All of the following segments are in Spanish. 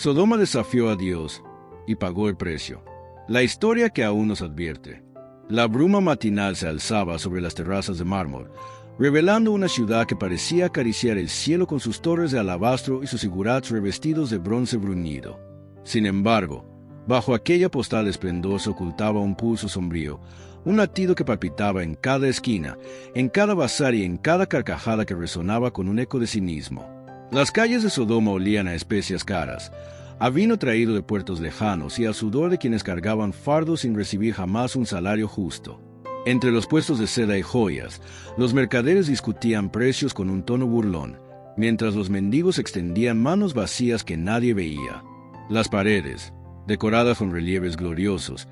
Sodoma desafió a Dios y pagó el precio. La historia que aún nos advierte. La bruma matinal se alzaba sobre las terrazas de mármol, revelando una ciudad que parecía acariciar el cielo con sus torres de alabastro y sus zigurats revestidos de bronce bruñido. Sin embargo, bajo aquella postal esplendor se ocultaba un pulso sombrío, un latido que palpitaba en cada esquina, en cada bazar y en cada carcajada que resonaba con un eco de cinismo. Las calles de Sodoma olían a especias caras, a vino traído de puertos lejanos y al sudor de quienes cargaban fardos sin recibir jamás un salario justo. Entre los puestos de seda y joyas, los mercaderes discutían precios con un tono burlón, mientras los mendigos extendían manos vacías que nadie veía. Las paredes, decoradas con relieves gloriosos,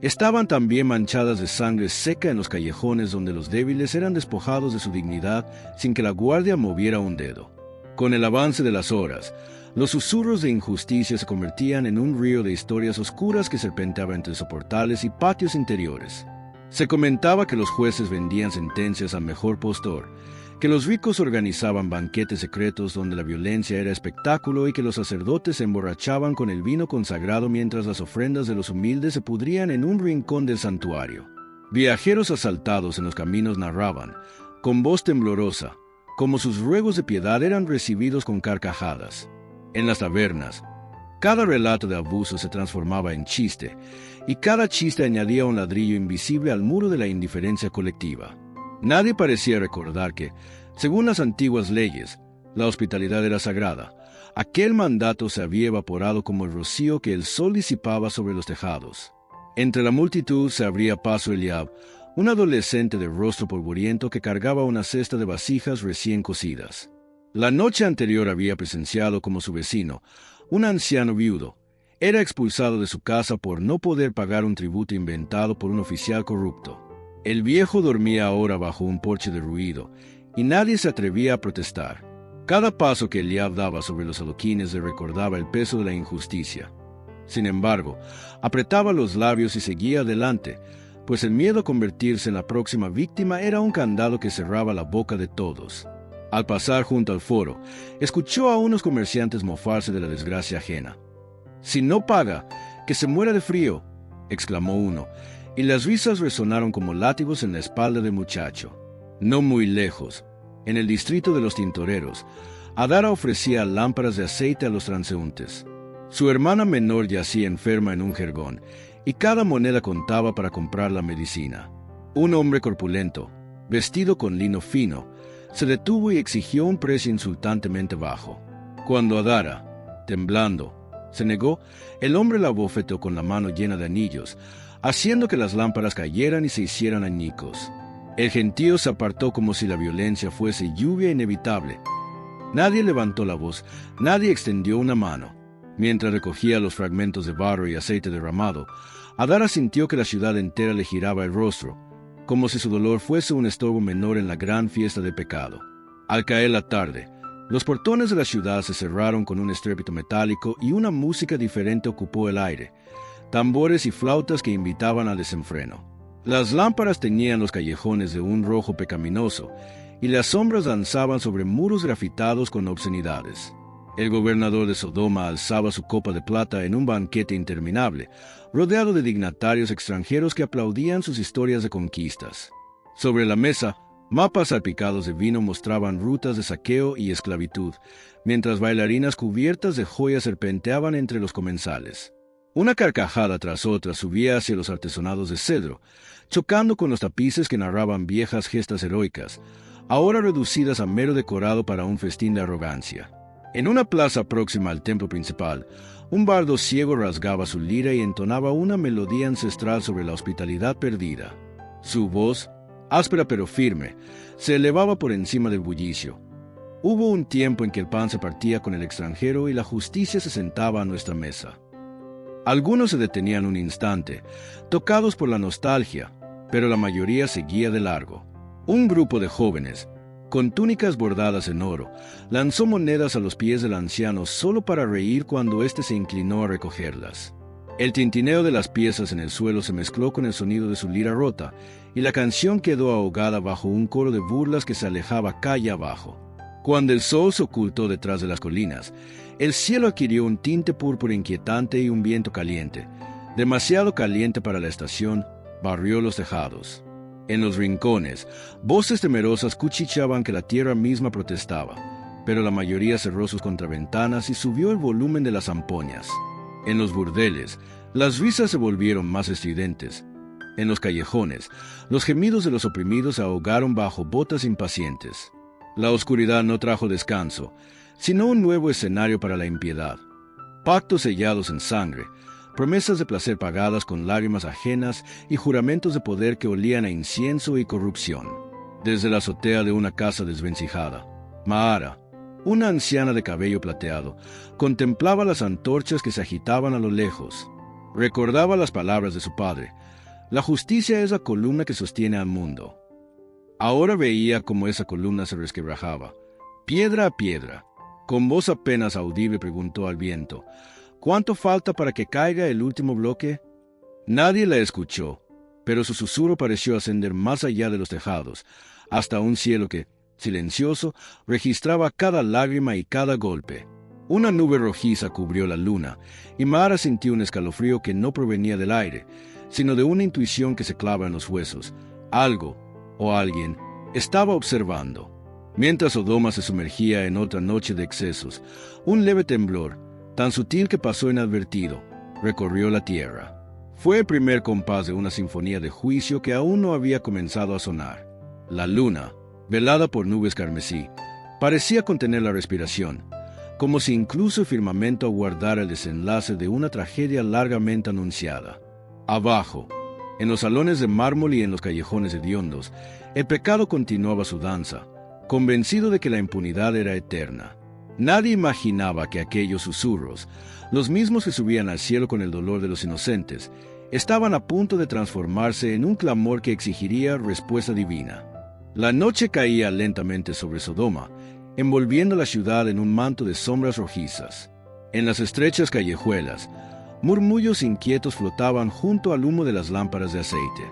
estaban también manchadas de sangre seca en los callejones donde los débiles eran despojados de su dignidad sin que la guardia moviera un dedo. Con el avance de las horas, los susurros de injusticia se convertían en un río de historias oscuras que serpenteaba entre soportales y patios interiores. Se comentaba que los jueces vendían sentencias al mejor postor, que los ricos organizaban banquetes secretos donde la violencia era espectáculo y que los sacerdotes se emborrachaban con el vino consagrado mientras las ofrendas de los humildes se pudrían en un rincón del santuario. Viajeros asaltados en los caminos narraban, con voz temblorosa, cómo sus ruegos de piedad eran recibidos con carcajadas. En las tabernas, cada relato de abuso se transformaba en chiste, y cada chiste añadía un ladrillo invisible al muro de la indiferencia colectiva. Nadie parecía recordar que, según las antiguas leyes, la hospitalidad era sagrada. Aquel mandato se había evaporado como el rocío que el sol disipaba sobre los tejados. Entre la multitud se abría paso Eliab, un adolescente de rostro polvoriento que cargaba una cesta de vasijas recién cocidas. La noche anterior había presenciado como su vecino, un anciano viudo, era expulsado de su casa por no poder pagar un tributo inventado por un oficial corrupto. El viejo dormía ahora bajo un porche derruido, y nadie se atrevía a protestar. Cada paso que Eliab daba sobre los adoquines le recordaba el peso de la injusticia. Sin embargo, apretaba los labios y seguía adelante, pues el miedo a convertirse en la próxima víctima era un candado que cerraba la boca de todos. Al pasar junto al foro, escuchó a unos comerciantes mofarse de la desgracia ajena. «Si no paga, que se muera de frío», exclamó uno, y las risas resonaron como látigos en la espalda del muchacho. No muy lejos, en el distrito de los tintoreros, Adara ofrecía lámparas de aceite a los transeúntes. Su hermana menor yacía enferma en un jergón, y cada moneda contaba para comprar la medicina. Un hombre corpulento, vestido con lino fino, se detuvo y exigió un precio insultantemente bajo. Cuando Adara, temblando, se negó, el hombre la abofeteó con la mano llena de anillos, haciendo que las lámparas cayeran y se hicieran añicos. El gentío se apartó como si la violencia fuese lluvia inevitable. Nadie levantó la voz, nadie extendió una mano. Mientras recogía los fragmentos de barro y aceite derramado, Adara sintió que la ciudad entera le giraba el rostro, como si su dolor fuese un estorbo menor en la gran fiesta de pecado. Al caer la tarde, los portones de la ciudad se cerraron con un estrépito metálico y una música diferente ocupó el aire, tambores y flautas que invitaban al desenfreno. Las lámparas teñían los callejones de un rojo pecaminoso, y las sombras danzaban sobre muros grafitados con obscenidades. El gobernador de Sodoma alzaba su copa de plata en un banquete interminable, rodeado de dignatarios extranjeros que aplaudían sus historias de conquistas. Sobre la mesa, mapas salpicados de vino mostraban rutas de saqueo y esclavitud, mientras bailarinas cubiertas de joyas serpenteaban entre los comensales. Una carcajada tras otra subía hacia los artesonados de cedro, chocando con los tapices que narraban viejas gestas heroicas, ahora reducidas a mero decorado para un festín de arrogancia. En una plaza próxima al templo principal, un bardo ciego rasgaba su lira y entonaba una melodía ancestral sobre la hospitalidad perdida. Su voz, áspera pero firme, se elevaba por encima del bullicio. Hubo un tiempo en que el pan se partía con el extranjero y la justicia se sentaba a nuestra mesa. Algunos se detenían un instante, tocados por la nostalgia, pero la mayoría seguía de largo. Un grupo de jóvenes, con túnicas bordadas en oro, lanzó monedas a los pies del anciano solo para reír cuando éste se inclinó a recogerlas. El tintineo de las piezas en el suelo se mezcló con el sonido de su lira rota, y la canción quedó ahogada bajo un coro de burlas que se alejaba calle abajo. Cuando el sol se ocultó detrás de las colinas, el cielo adquirió un tinte púrpura inquietante y un viento caliente, demasiado caliente para la estación, barrió los tejados. En los rincones, voces temerosas cuchicheaban que la tierra misma protestaba, pero la mayoría cerró sus contraventanas y subió el volumen de las zampoñas. En los burdeles, las risas se volvieron más estridentes. En los callejones, los gemidos de los oprimidos se ahogaron bajo botas impacientes. La oscuridad no trajo descanso, sino un nuevo escenario para la impiedad. Pactos sellados en sangre, promesas de placer pagadas con lágrimas ajenas y juramentos de poder que olían a incienso y corrupción. Desde la azotea de una casa desvencijada, Mahara, una anciana de cabello plateado, contemplaba las antorchas que se agitaban a lo lejos. Recordaba las palabras de su padre: la justicia es la columna que sostiene al mundo. Ahora veía cómo esa columna se resquebrajaba, piedra a piedra. Con voz apenas audible preguntó al viento: ¿cuánto falta para que caiga el último bloque? Nadie la escuchó, pero su susurro pareció ascender más allá de los tejados, hasta un cielo que, silencioso, registraba cada lágrima y cada golpe. Una nube rojiza cubrió la luna, y Mahara sintió un escalofrío que no provenía del aire, sino de una intuición que se clava en los huesos. Algo, o alguien, estaba observando. Mientras Sodoma se sumergía en otra noche de excesos, un leve temblor, tan sutil que pasó inadvertido, recorrió la tierra. Fue el primer compás de una sinfonía de juicio que aún no había comenzado a sonar. La luna, velada por nubes carmesí, parecía contener la respiración, como si incluso el firmamento aguardara el desenlace de una tragedia largamente anunciada. Abajo, en los salones de mármol y en los callejones hediondos, el pecado continuaba su danza, convencido de que la impunidad era eterna. Nadie imaginaba que aquellos susurros, los mismos que subían al cielo con el dolor de los inocentes, estaban a punto de transformarse en un clamor que exigiría respuesta divina. La noche caía lentamente sobre Sodoma, envolviendo la ciudad en un manto de sombras rojizas. En las estrechas callejuelas, murmullos inquietos flotaban junto al humo de las lámparas de aceite.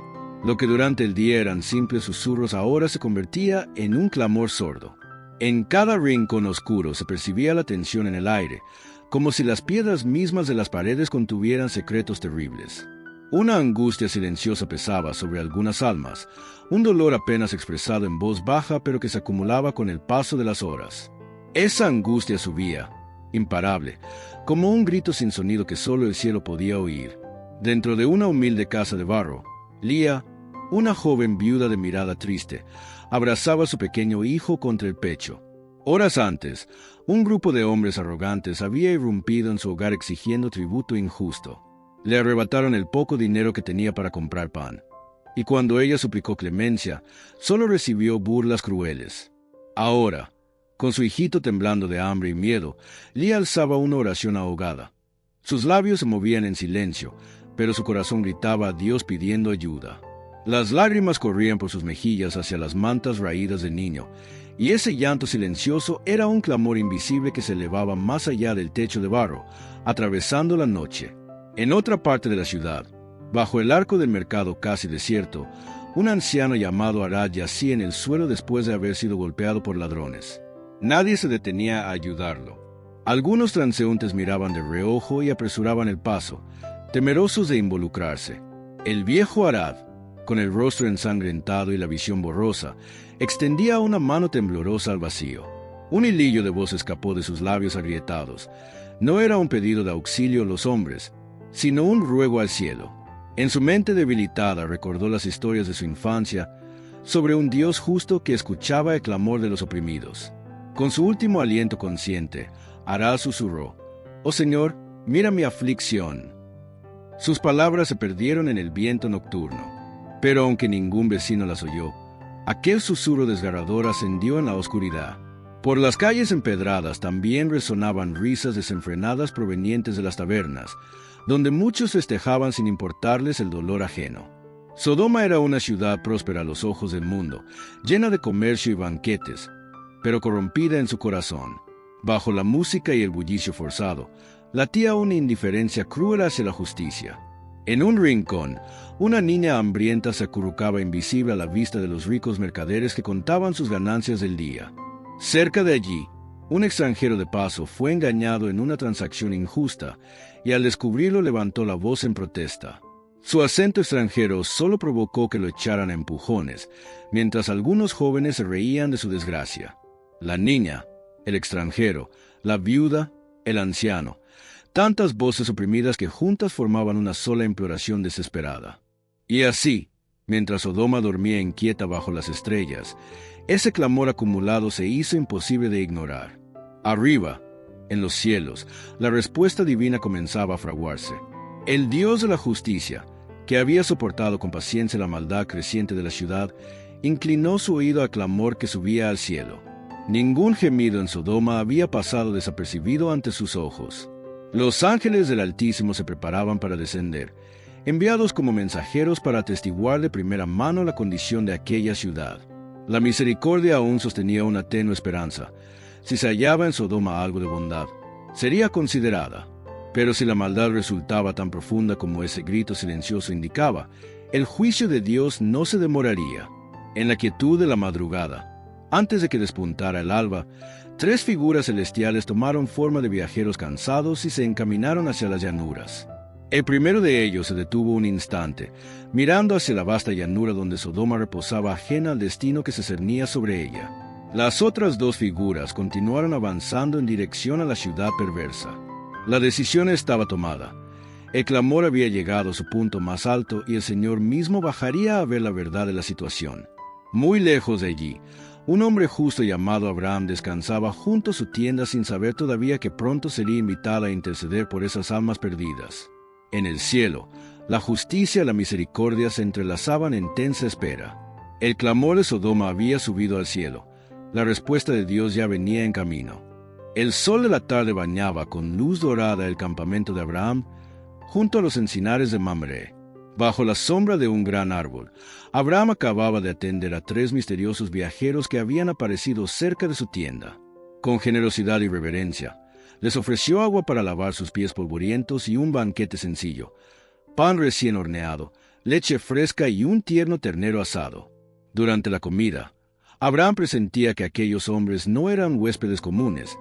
Lo que durante el día eran simples susurros ahora se convertía en un clamor sordo. En cada rincón oscuro se percibía la tensión en el aire, como si las piedras mismas de las paredes contuvieran secretos terribles. Una angustia silenciosa pesaba sobre algunas almas, un dolor apenas expresado en voz baja pero que se acumulaba con el paso de las horas. Esa angustia subía, imparable, como un grito sin sonido que solo el cielo podía oír. Dentro de una humilde casa de barro, Lía, una joven viuda de mirada triste, abrazaba a su pequeño hijo contra el pecho. Horas antes, un grupo de hombres arrogantes había irrumpido en su hogar exigiendo tributo injusto. Le arrebataron el poco dinero que tenía para comprar pan, y cuando ella suplicó clemencia, solo recibió burlas crueles. Ahora, con su hijito temblando de hambre y miedo, Lía alzaba una oración ahogada. Sus labios se movían en silencio, pero su corazón gritaba a Dios pidiendo ayuda. Las lágrimas corrían por sus mejillas hacia las mantas raídas del niño, y ese llanto silencioso era un clamor invisible que se elevaba más allá del techo de barro, atravesando la noche. En otra parte de la ciudad, bajo el arco del mercado casi desierto, un anciano llamado Arad yacía en el suelo después de haber sido golpeado por ladrones. Nadie se detenía a ayudarlo. Algunos transeúntes miraban de reojo y apresuraban el paso, temerosos de involucrarse. El viejo Arad, con el rostro ensangrentado y la visión borrosa, extendía una mano temblorosa al vacío. Un hilillo de voz escapó de sus labios agrietados. No era un pedido de auxilio a los hombres, sino un ruego al cielo. En su mente debilitada recordó las historias de su infancia sobre un Dios justo que escuchaba el clamor de los oprimidos. Con su último aliento consciente, Arad susurró: «Oh Señor, mira mi aflicción». Sus palabras se perdieron en el viento nocturno, pero aunque ningún vecino las oyó, aquel susurro desgarrador ascendió en la oscuridad. Por las calles empedradas también resonaban risas desenfrenadas provenientes de las tabernas, donde muchos festejaban sin importarles el dolor ajeno. Sodoma era una ciudad próspera a los ojos del mundo, llena de comercio y banquetes, pero corrompida en su corazón. Bajo la música y el bullicio forzado, latía una indiferencia cruel hacia la justicia. En un rincón, una niña hambrienta se acurrucaba invisible a la vista de los ricos mercaderes que contaban sus ganancias del día. Cerca de allí, un extranjero de paso fue engañado en una transacción injusta y al descubrirlo levantó la voz en protesta. Su acento extranjero solo provocó que lo echaran a empujones, mientras algunos jóvenes se reían de su desgracia. La niña, el extranjero, la viuda, el anciano, tantas voces oprimidas que juntas formaban una sola imploración desesperada. Y así, mientras Sodoma dormía inquieta bajo las estrellas, ese clamor acumulado se hizo imposible de ignorar. Arriba, en los cielos, la respuesta divina comenzaba a fraguarse. El Dios de la justicia, que había soportado con paciencia la maldad creciente de la ciudad, inclinó su oído al clamor que subía al cielo. Ningún gemido en Sodoma había pasado desapercibido ante sus ojos. Los ángeles del Altísimo se preparaban para descender, enviados como mensajeros para atestiguar de primera mano la condición de aquella ciudad. La misericordia aún sostenía una tenue esperanza. Si se hallaba en Sodoma algo de bondad, sería considerada. Pero si la maldad resultaba tan profunda como ese grito silencioso indicaba, el juicio de Dios no se demoraría. En la quietud de la madrugada, antes de que despuntara el alba, 3 figuras celestiales tomaron forma de viajeros cansados y se encaminaron hacia las llanuras. El primero de ellos se detuvo un instante, mirando hacia la vasta llanura donde Sodoma reposaba ajena al destino que se cernía sobre ella. Las otras 2 figuras continuaron avanzando en dirección a la ciudad perversa. La decisión estaba tomada. El clamor había llegado a su punto más alto y el Señor mismo bajaría a ver la verdad de la situación. Muy lejos de allí, un hombre justo llamado Abraham descansaba junto a su tienda sin saber todavía que pronto sería invitado a interceder por esas almas perdidas. En el cielo, la justicia y la misericordia se entrelazaban en tensa espera. El clamor de Sodoma había subido al cielo. La respuesta de Dios ya venía en camino. El sol de la tarde bañaba con luz dorada el campamento de Abraham junto a los encinares de Mamre. Bajo la sombra de un gran árbol, Abraham acababa de atender a 3 misteriosos viajeros que habían aparecido cerca de su tienda. Con generosidad y reverencia, les ofreció agua para lavar sus pies polvorientos y un banquete sencillo, pan recién horneado, leche fresca y un tierno ternero asado. Durante la comida, Abraham presentía que aquellos hombres no eran huéspedes comunes.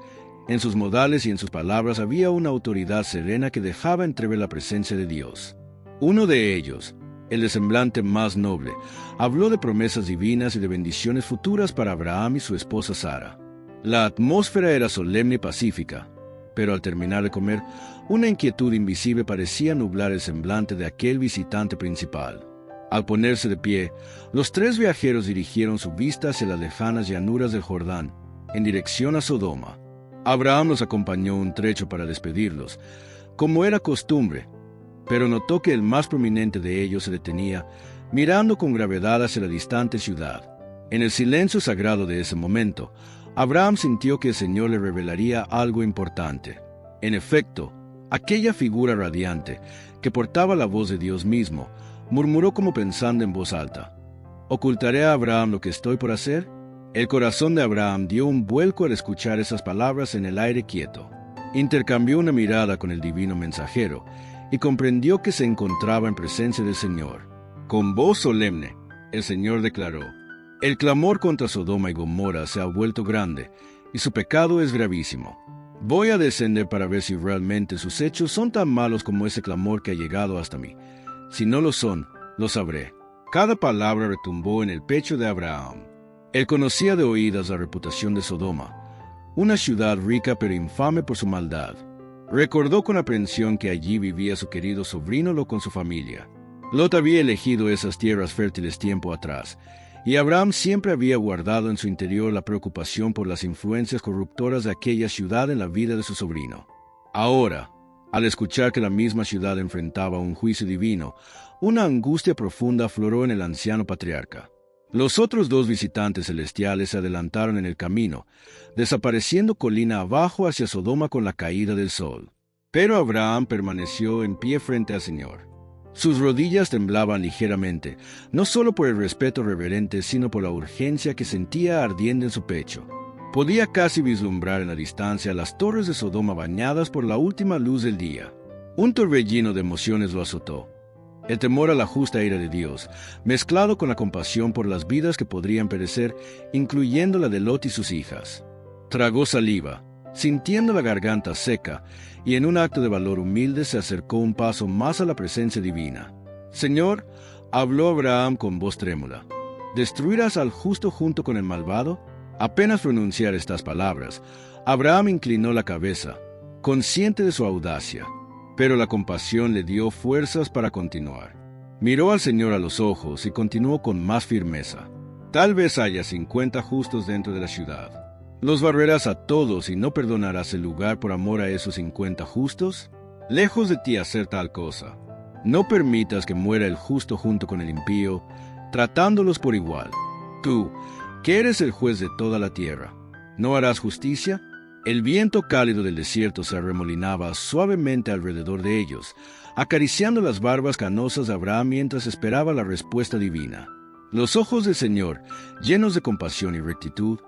En sus modales y en sus palabras había una autoridad serena que dejaba entrever la presencia de Dios. Uno de ellos, el de semblante más noble, habló de promesas divinas y de bendiciones futuras para Abraham y su esposa Sara. La atmósfera era solemne y pacífica, pero al terminar de comer, una inquietud invisible parecía nublar el semblante de aquel visitante principal. Al ponerse de pie, los 3 viajeros dirigieron su vista hacia las lejanas llanuras del Jordán, en dirección a Sodoma. Abraham los acompañó un trecho para despedirlos, como era costumbre, pero notó que el más prominente de ellos se detenía, mirando con gravedad hacia la distante ciudad. En el silencio sagrado de ese momento, Abraham sintió que el Señor le revelaría algo importante. En efecto, aquella figura radiante, que portaba la voz de Dios mismo, murmuró como pensando en voz alta: ¿Ocultaré a Abraham lo que estoy por hacer? El corazón de Abraham dio un vuelco al escuchar esas palabras en el aire quieto. Intercambió una mirada con el divino mensajero y comprendió que se encontraba en presencia del Señor. Con voz solemne, el Señor declaró: el clamor contra Sodoma y Gomorra se ha vuelto grande, y su pecado es gravísimo. Voy a descender para ver si realmente sus hechos son tan malos como ese clamor que ha llegado hasta mí. Si no lo son, lo sabré. Cada palabra retumbó en el pecho de Abraham. Él conocía de oídas la reputación de Sodoma, una ciudad rica pero infame por su maldad. Recordó con aprensión que allí vivía su querido sobrino Lot con su familia. Lot había elegido esas tierras fértiles tiempo atrás, y Abraham siempre había guardado en su interior la preocupación por las influencias corruptoras de aquella ciudad en la vida de su sobrino. Ahora, al escuchar que la misma ciudad enfrentaba un juicio divino, una angustia profunda afloró en el anciano patriarca. Los otros 2 visitantes celestiales se adelantaron en el camino, desapareciendo colina abajo hacia Sodoma con la caída del sol. Pero Abraham permaneció en pie frente al Señor. Sus rodillas temblaban ligeramente, no solo por el respeto reverente, sino por la urgencia que sentía ardiendo en su pecho. Podía casi vislumbrar en la distancia las torres de Sodoma bañadas por la última luz del día. Un torbellino de emociones lo azotó. el temor a la justa ira de Dios, mezclado con la compasión por las vidas que podrían perecer, incluyendo la de Lot y sus hijas. Tragó saliva, sintiendo la garganta seca, y en un acto de valor humilde se acercó un paso más a la presencia divina. Señor, habló Abraham con voz trémula, ¿destruirás al justo junto con el malvado? Apenas pronunciar estas palabras, Abraham inclinó la cabeza, consciente de su audacia, pero la compasión le dio fuerzas para continuar. Miró al Señor a los ojos y continuó con más firmeza. Tal vez haya 50 justos dentro de la ciudad. ¿Los barrerás a todos y no perdonarás el lugar por amor a esos 50 justos? Lejos de ti hacer tal cosa. No permitas que muera el justo junto con el impío, tratándolos por igual. Tú, que eres el juez de toda la tierra, ¿no harás justicia? El viento cálido del desierto se arremolinaba suavemente alrededor de ellos, acariciando las barbas canosas de Abraham mientras esperaba la respuesta divina. Los ojos del Señor, llenos de compasión y rectitud,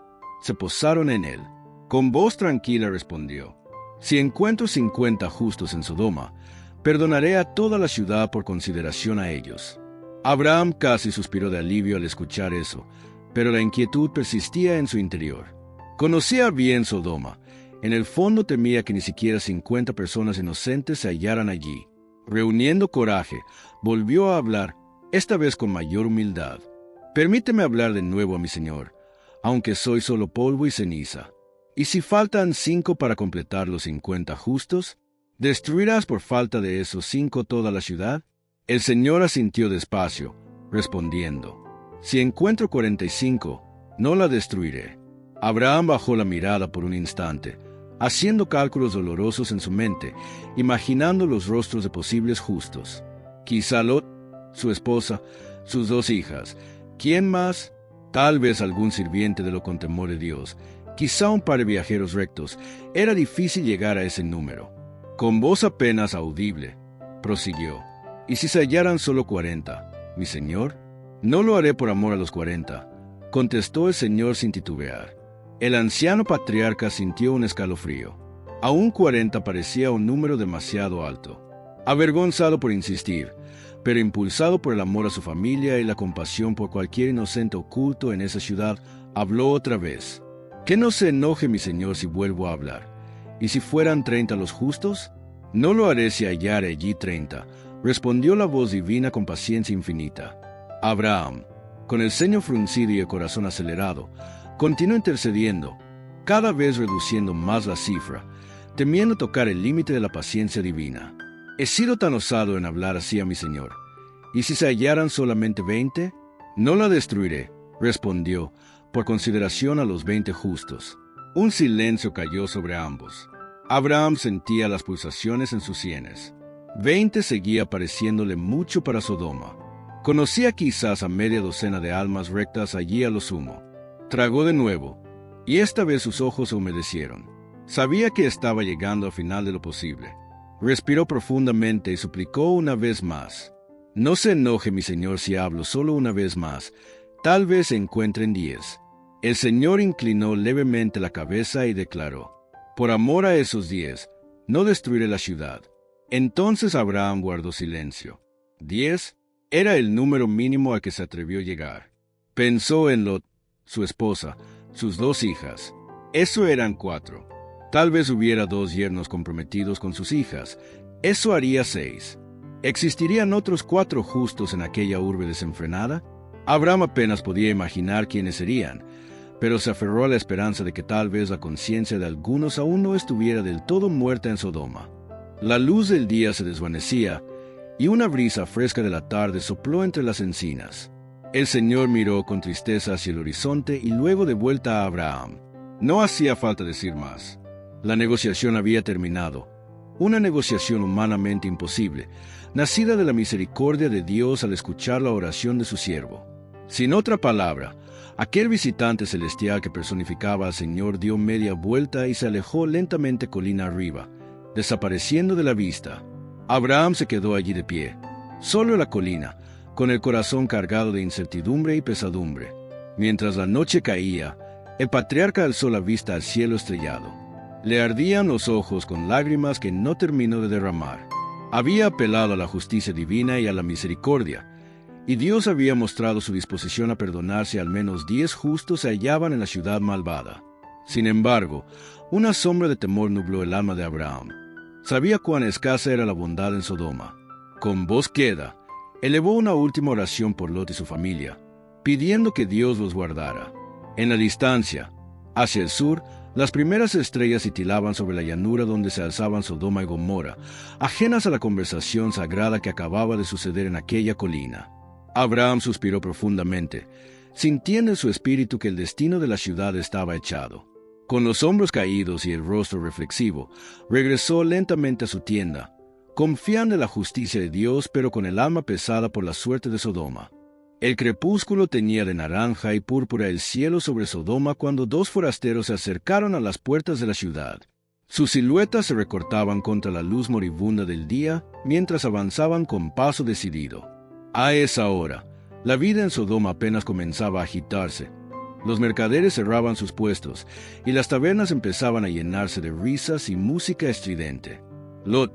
se posaron en él. Con voz tranquila respondió, si encuentro 50 justos en Sodoma, perdonaré a toda la ciudad por consideración a ellos. Abraham casi suspiró de alivio al escuchar eso, pero la inquietud persistía en su interior. Conocía bien Sodoma. En el fondo temía que ni siquiera 50 personas inocentes se hallaran allí. Reuniendo coraje, volvió a hablar, esta vez con mayor humildad. Permíteme hablar de nuevo a mi Señor, aunque soy solo polvo y ceniza. ¿Y si faltan 5 para completar los 50 justos? ¿Destruirás por falta de esos 5 toda la ciudad? El Señor asintió despacio, respondiendo, si encuentro 45, no la destruiré. Abraham bajó la mirada por un instante, haciendo cálculos dolorosos en su mente, imaginando los rostros de posibles justos. Quizá Lot, su esposa, sus 2 hijas. ¿Quién más? Tal vez algún sirviente de lo con temor de Dios. Quizá un par de viajeros rectos. Era difícil llegar a ese número. Con voz apenas audible, prosiguió. ¿Y si se hallaran solo 40, mi Señor? No lo haré por amor a los 40, contestó el Señor sin titubear. El anciano patriarca sintió un escalofrío. Aún 40 parecía un número demasiado alto. Avergonzado por insistir, pero impulsado por el amor a su familia y la compasión por cualquier inocente oculto en esa ciudad, habló otra vez. Que no se enoje mi Señor si vuelvo a hablar. ¿Y si fueran 30 los justos? No lo haré si hallare allí 30, respondió la voz divina con paciencia infinita. Abraham, con el ceño fruncido y el corazón acelerado, continuó intercediendo, cada vez reduciendo más la cifra, temiendo tocar el límite de la paciencia divina. He sido tan osado en hablar así a mi Señor. ¿Y si se hallaran solamente 20? No la destruiré, respondió, por consideración a los 20 justos. Un silencio cayó sobre ambos. Abraham sentía las pulsaciones en sus sienes. 20 seguía pareciéndole mucho para Sodoma. Conocía quizás a media docena de almas rectas allí a lo sumo. Tragó de nuevo, y esta vez sus ojos se humedecieron. Sabía que estaba llegando al final de lo posible. Respiró profundamente y suplicó una vez más. No se enoje, mi Señor, si hablo solo una vez más. Tal vez se encuentren 10. El Señor inclinó levemente la cabeza y declaró, por amor a esos 10, no destruiré la ciudad. Entonces Abraham guardó silencio. 10 era el número mínimo a que se atrevió a llegar. Pensó en Lot, su esposa, sus 2 hijas. Eso eran 4. Tal vez hubiera 2 yernos comprometidos con sus hijas. Eso haría 6. ¿Existirían otros 4 justos en aquella urbe desenfrenada? Abraham apenas podía imaginar quiénes serían, pero se aferró a la esperanza de que tal vez la conciencia de algunos aún no estuviera del todo muerta en Sodoma. La luz del día se desvanecía, y una brisa fresca de la tarde sopló entre las encinas. El Señor miró con tristeza hacia el horizonte y luego de vuelta a Abraham. No hacía falta decir más. La negociación había terminado. Una negociación humanamente imposible, nacida de la misericordia de Dios al escuchar la oración de su siervo. Sin otra palabra, aquel visitante celestial que personificaba al Señor dio media vuelta y se alejó lentamente colina arriba, desapareciendo de la vista. Abraham se quedó allí de pie, solo en la colina, con el corazón cargado de incertidumbre y pesadumbre. Mientras la noche caía, el patriarca alzó la vista al cielo estrellado. Le ardían los ojos con lágrimas que no terminó de derramar. Había apelado a la justicia divina y a la misericordia, y Dios había mostrado su disposición a perdonar si al menos 10 justos se hallaban en la ciudad malvada. Sin embargo, una sombra de temor nubló el alma de Abraham. Sabía cuán escasa era la bondad en Sodoma. Con voz queda, elevó una última oración por Lot y su familia, pidiendo que Dios los guardara. En la distancia, hacia el sur, las primeras estrellas titilaban sobre la llanura donde se alzaban Sodoma y Gomorra, ajenas a la conversación sagrada que acababa de suceder en aquella colina. Abraham suspiró profundamente, sintiendo en su espíritu que el destino de la ciudad estaba echado. Con los hombros caídos y el rostro reflexivo, regresó lentamente a su tienda, confiando en la justicia de Dios, pero con el alma pesada por la suerte de Sodoma. El crepúsculo teñía de naranja y púrpura el cielo sobre Sodoma cuando 2 forasteros se acercaron a las puertas de la ciudad. Sus siluetas se recortaban contra la luz moribunda del día mientras avanzaban con paso decidido. A esa hora, la vida en Sodoma apenas comenzaba a agitarse. Los mercaderes cerraban sus puestos y las tabernas empezaban a llenarse de risas y música estridente. Lot,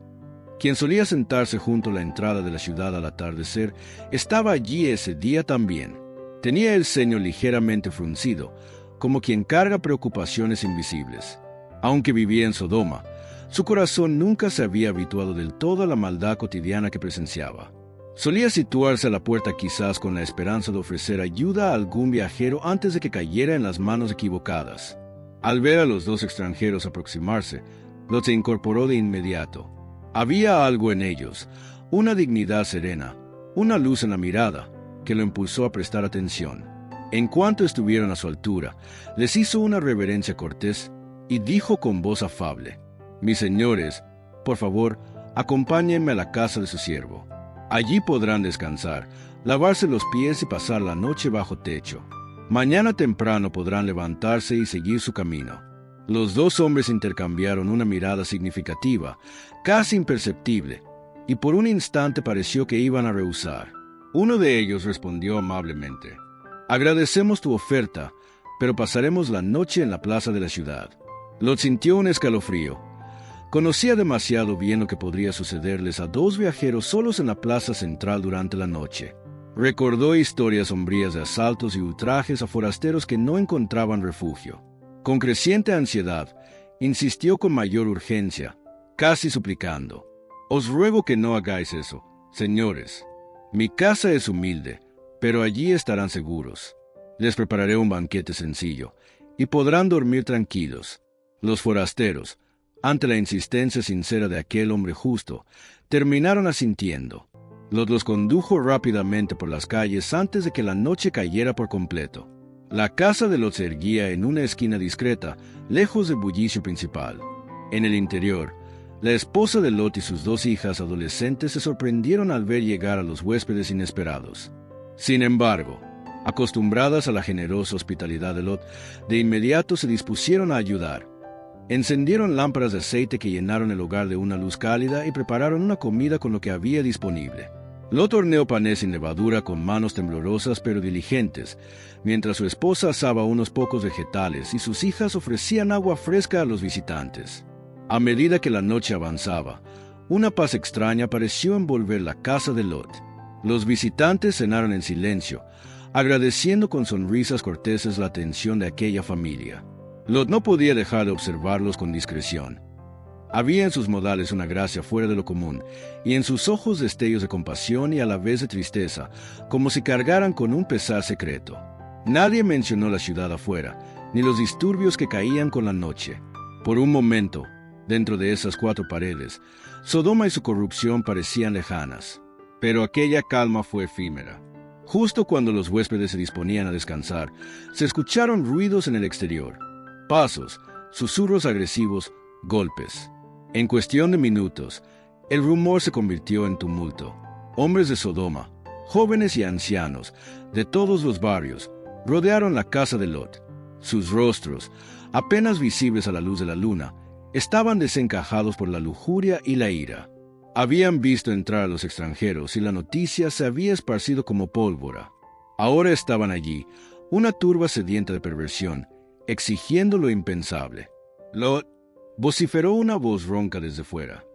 quien solía sentarse junto a la entrada de la ciudad al atardecer, estaba allí ese día también. Tenía el ceño ligeramente fruncido, como quien carga preocupaciones invisibles. Aunque vivía en Sodoma, su corazón nunca se había habituado del todo a la maldad cotidiana que presenciaba. Solía situarse a la puerta quizás con la esperanza de ofrecer ayuda a algún viajero antes de que cayera en las manos equivocadas. Al ver a los 2 extranjeros aproximarse, Lot se incorporó de inmediato. Había algo en ellos, una dignidad serena, una luz en la mirada, que lo impulsó a prestar atención. En cuanto estuvieron a su altura, les hizo una reverencia cortés y dijo con voz afable: «Mis señores, por favor, acompáñenme a la casa de su siervo. Allí podrán descansar, lavarse los pies y pasar la noche bajo techo. Mañana temprano podrán levantarse y seguir su camino». Los 2 hombres intercambiaron una mirada significativa, casi imperceptible, y por un instante pareció que iban a rehusar. Uno de ellos respondió amablemente: «Agradecemos tu oferta, pero pasaremos la noche en la plaza de la ciudad». Lot sintió un escalofrío. Conocía demasiado bien lo que podría sucederles a 2 viajeros solos en la plaza central durante la noche. Recordó historias sombrías de asaltos y ultrajes a forasteros que no encontraban refugio. Con creciente ansiedad, insistió con mayor urgencia, casi suplicando: «Os ruego que no hagáis eso, señores. Mi casa es humilde, pero allí estarán seguros. Les prepararé un banquete sencillo, y podrán dormir tranquilos». Los forasteros, ante la insistencia sincera de aquel hombre justo, terminaron asintiendo. Lot los condujo rápidamente por las calles antes de que la noche cayera por completo. La casa de Lot se erguía en una esquina discreta, lejos del bullicio principal. En el interior, la esposa de Lot y sus 2 hijas adolescentes se sorprendieron al ver llegar a los huéspedes inesperados. Sin embargo, acostumbradas a la generosa hospitalidad de Lot, de inmediato se dispusieron a ayudar. Encendieron lámparas de aceite que llenaron el hogar de una luz cálida y prepararon una comida con lo que había disponible. Lot horneó panes sin levadura con manos temblorosas pero diligentes, mientras su esposa asaba unos pocos vegetales y sus hijas ofrecían agua fresca a los visitantes. A medida que la noche avanzaba, una paz extraña pareció envolver la casa de Lot. Los visitantes cenaron en silencio, agradeciendo con sonrisas corteses la atención de aquella familia. Lot no podía dejar de observarlos con discreción. Había en sus modales una gracia fuera de lo común, y en sus ojos destellos de compasión y a la vez de tristeza, como si cargaran con un pesar secreto. Nadie mencionó la ciudad afuera, ni los disturbios que caían con la noche. Por un momento, dentro de esas 4 paredes, Sodoma y su corrupción parecían lejanas. Pero aquella calma fue efímera. Justo cuando los huéspedes se disponían a descansar, se escucharon ruidos en el exterior. Pasos, susurros agresivos, golpes. En cuestión de minutos, el rumor se convirtió en tumulto. Hombres de Sodoma, jóvenes y ancianos, de todos los barrios, rodearon la casa de Lot. Sus rostros, apenas visibles a la luz de la luna, estaban desencajados por la lujuria y la ira. Habían visto entrar a los extranjeros y la noticia se había esparcido como pólvora. Ahora estaban allí, una turba sedienta de perversión, exigiendo lo impensable. Lot, vociferó una voz ronca desde fuera.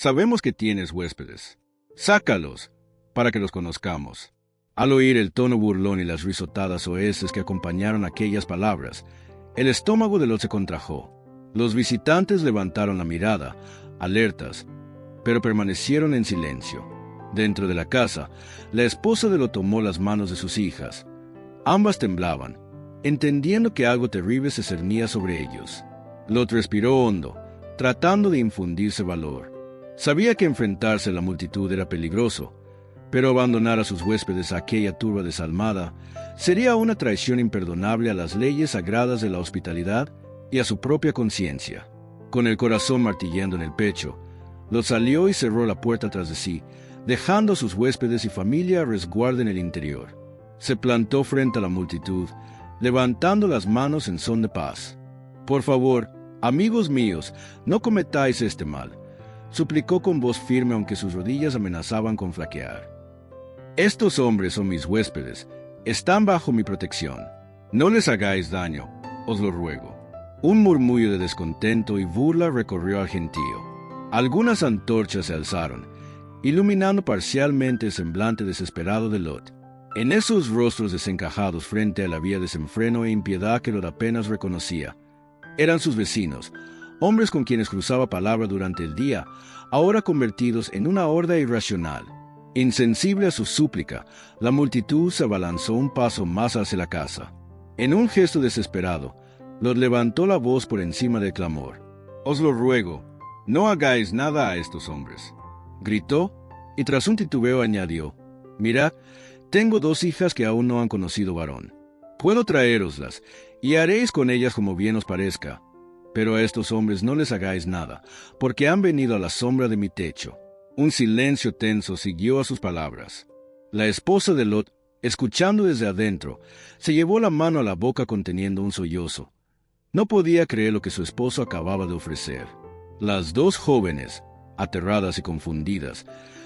Sabemos que tienes huéspedes. Sácalos, para que los conozcamos. Al oír el tono burlón y las risotadas oeces que acompañaron aquellas palabras, el estómago de Lot se contrajo. Los visitantes levantaron la mirada, alertas, pero permanecieron en silencio. Dentro de la casa, la esposa de Lot tomó las manos de sus hijas. Ambas temblaban, entendiendo que algo terrible se cernía sobre ellos. Lot respiró hondo, tratando de infundirse valor. Sabía que enfrentarse a la multitud era peligroso, pero abandonar a sus huéspedes a aquella turba desalmada sería una traición imperdonable a las leyes sagradas de la hospitalidad y a su propia conciencia. Con el corazón martillando en el pecho, Lot salió y cerró la puerta tras de sí, dejando a sus huéspedes y familia a resguardo en el interior. Se plantó frente a la multitud, levantando las manos en son de paz. «Por favor, amigos míos, no cometáis este mal», suplicó con voz firme aunque sus rodillas amenazaban con flaquear. «Estos hombres son mis huéspedes, están bajo mi protección. No les hagáis daño, os lo ruego». Un murmullo de descontento y burla recorrió al gentío. Algunas antorchas se alzaron, iluminando parcialmente el semblante desesperado de Lot. En esos rostros desencajados frente a la vía desenfreno e impiedad que Lot apenas reconocía, eran sus vecinos, hombres con quienes cruzaba palabra durante el día, ahora convertidos en una horda irracional. Insensible a su súplica, la multitud se abalanzó un paso más hacia la casa. En un gesto desesperado, Lot levantó la voz por encima del clamor. «Os lo ruego, no hagáis nada a estos hombres», gritó, y tras un titubeo añadió: «Mirad, tengo 2 hijas que aún no han conocido varón. Puedo traéroslas, y haréis con ellas como bien os parezca. Pero a estos hombres no les hagáis nada, porque han venido a la sombra de mi techo». Un silencio tenso siguió a sus palabras. La esposa de Lot, escuchando desde adentro, se llevó la mano a la boca conteniendo un sollozo. No podía creer lo que su esposo acababa de ofrecer. Las 2 jóvenes, aterradas y confundidas,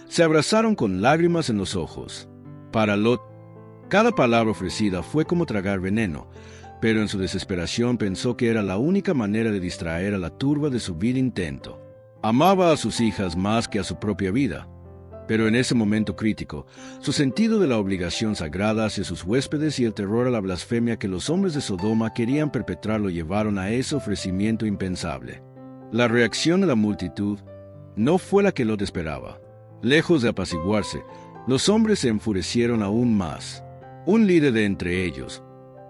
se abrazaron con lágrimas en los ojos. Para Lot, cada palabra ofrecida fue como tragar veneno, pero en su desesperación pensó que era la única manera de distraer a la turba de su vil intento. Amaba a sus hijas más que a su propia vida, pero en ese momento crítico, su sentido de la obligación sagrada hacia sus huéspedes y el terror a la blasfemia que los hombres de Sodoma querían perpetrar lo llevaron a ese ofrecimiento impensable. La reacción de la multitud no fue la que Lot esperaba. Lejos de apaciguarse, los hombres se enfurecieron aún más. Un líder de entre ellos,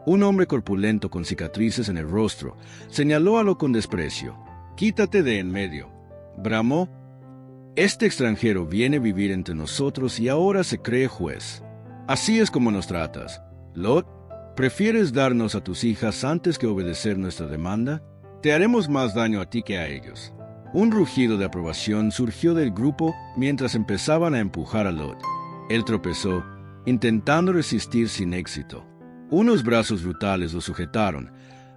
un hombre corpulento con cicatrices en el rostro, señaló a Lot con desprecio. «Quítate de en medio», bramó. «Este extranjero viene a vivir entre nosotros y ahora se cree juez. Así es como nos tratas. Lot, ¿prefieres darnos a tus hijas antes que obedecer nuestra demanda? Te haremos más daño a ti que a ellos». Un rugido de aprobación surgió del grupo mientras empezaban a empujar a Lot. Él tropezó, intentando resistir sin éxito. Unos brazos brutales lo sujetaron.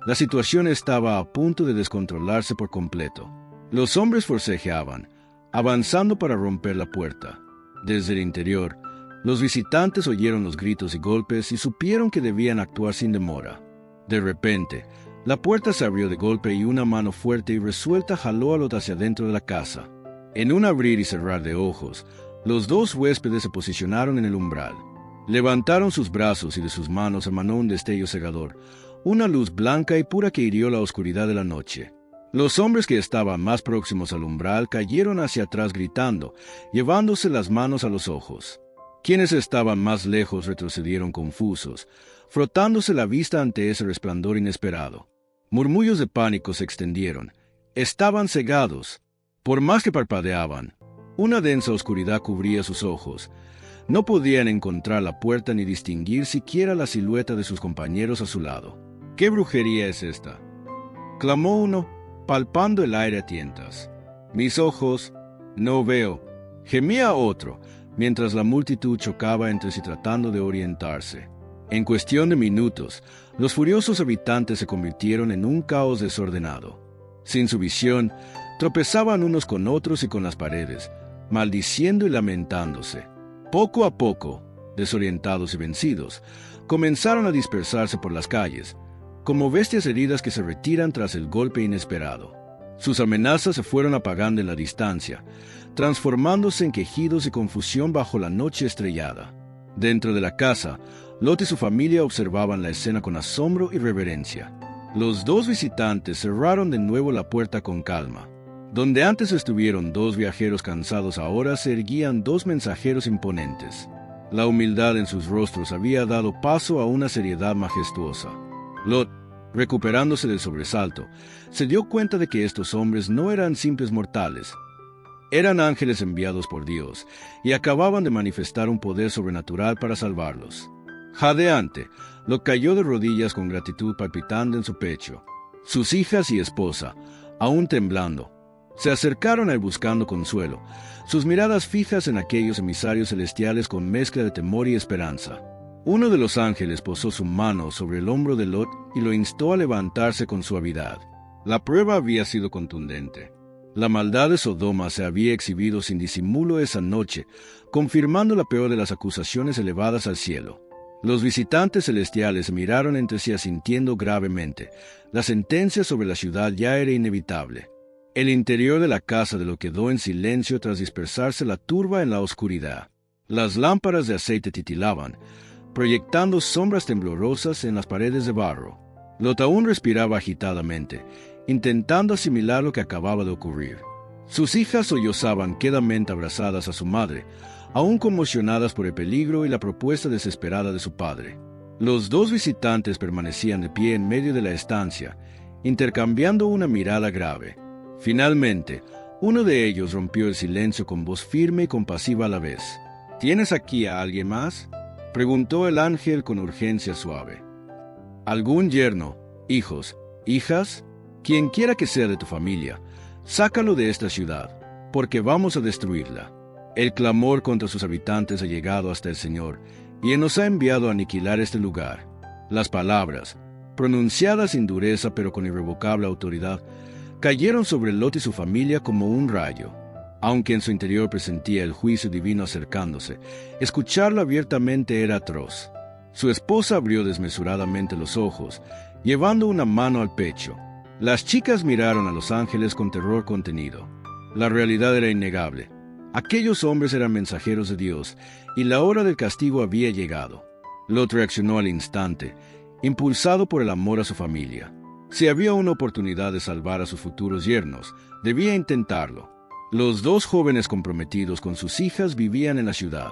La situación estaba a punto de descontrolarse por completo. Los hombres forcejeaban, avanzando para romper la puerta. Desde el interior, los visitantes oyeron los gritos y golpes y supieron que debían actuar sin demora. De repente, la puerta se abrió de golpe y una mano fuerte y resuelta jaló a Lot hacia dentro de la casa. En un abrir y cerrar de ojos, los 2 huéspedes se posicionaron en el umbral. Levantaron sus brazos y de sus manos emanó un destello cegador, una luz blanca y pura que hirió la oscuridad de la noche. Los hombres que estaban más próximos al umbral cayeron hacia atrás gritando, llevándose las manos a los ojos. Quienes estaban más lejos retrocedieron confusos, frotándose la vista ante ese resplandor inesperado. Murmullos de pánico se extendieron. Estaban cegados. Por más que parpadeaban, una densa oscuridad cubría sus ojos. No podían encontrar la puerta ni distinguir siquiera la silueta de sus compañeros a su lado. «¿Qué brujería es esta?», clamó uno, palpando el aire a tientas. «Mis ojos, no veo», gemía otro, mientras la multitud chocaba entre sí tratando de orientarse. En cuestión de minutos, los furiosos habitantes se convirtieron en un caos desordenado. Sin su visión, tropezaban unos con otros y con las paredes, maldiciendo y lamentándose. Poco a poco, desorientados y vencidos, comenzaron a dispersarse por las calles, como bestias heridas que se retiran tras el golpe inesperado. Sus amenazas se fueron apagando en la distancia, transformándose en quejidos y confusión bajo la noche estrellada. Dentro de la casa, Lot y su familia observaban la escena con asombro y reverencia. Los dos visitantes cerraron de nuevo la puerta con calma. Donde antes estuvieron dos viajeros cansados, ahora se erguían dos mensajeros imponentes. La humildad en sus rostros había dado paso a una seriedad majestuosa. Lot, recuperándose del sobresalto, se dio cuenta de que estos hombres no eran simples mortales. Eran ángeles enviados por Dios y acababan de manifestar un poder sobrenatural para salvarlos. Jadeante, Lot cayó de rodillas con gratitud palpitando en su pecho. Sus hijas y esposa, aún temblando, se acercaron a él buscando consuelo, sus miradas fijas en aquellos emisarios celestiales con mezcla de temor y esperanza. Uno de los ángeles posó su mano sobre el hombro de Lot y lo instó a levantarse con suavidad. La prueba había sido contundente. La maldad de Sodoma se había exhibido sin disimulo esa noche, confirmando la peor de las acusaciones elevadas al cielo. Los visitantes celestiales miraron entre sí asintiendo gravemente. La sentencia sobre la ciudad ya era inevitable. El interior de la casa de Lot quedó en silencio tras dispersarse la turba en la oscuridad. Las lámparas de aceite titilaban, proyectando sombras temblorosas en las paredes de barro. Lot aún respiraba agitadamente, intentando asimilar lo que acababa de ocurrir. Sus hijas sollozaban quedamente abrazadas a su madre, aún conmocionadas por el peligro y la propuesta desesperada de su padre. Los dos visitantes permanecían de pie en medio de la estancia, intercambiando una mirada grave. Finalmente, uno de ellos rompió el silencio con voz firme y compasiva a la vez. ¿Tienes aquí a alguien más?, preguntó el ángel con urgencia suave. ¿Algún yerno, hijos, hijas? Quien quiera que sea de tu familia, sácalo de esta ciudad, porque vamos a destruirla. El clamor contra sus habitantes ha llegado hasta el Señor, y Él nos ha enviado a aniquilar este lugar. Las palabras, pronunciadas sin dureza pero con irrevocable autoridad, cayeron sobre Lot y su familia como un rayo. Aunque en su interior presentía el juicio divino acercándose, escucharlo abiertamente era atroz. Su esposa abrió desmesuradamente los ojos, llevando una mano al pecho. Las chicas miraron a los ángeles con terror contenido. La realidad era innegable. Aquellos hombres eran mensajeros de Dios, y la hora del castigo había llegado. Lot reaccionó al instante, impulsado por el amor a su familia. Si había una oportunidad de salvar a sus futuros yernos, debía intentarlo. Los dos jóvenes comprometidos con sus hijas vivían en la ciudad.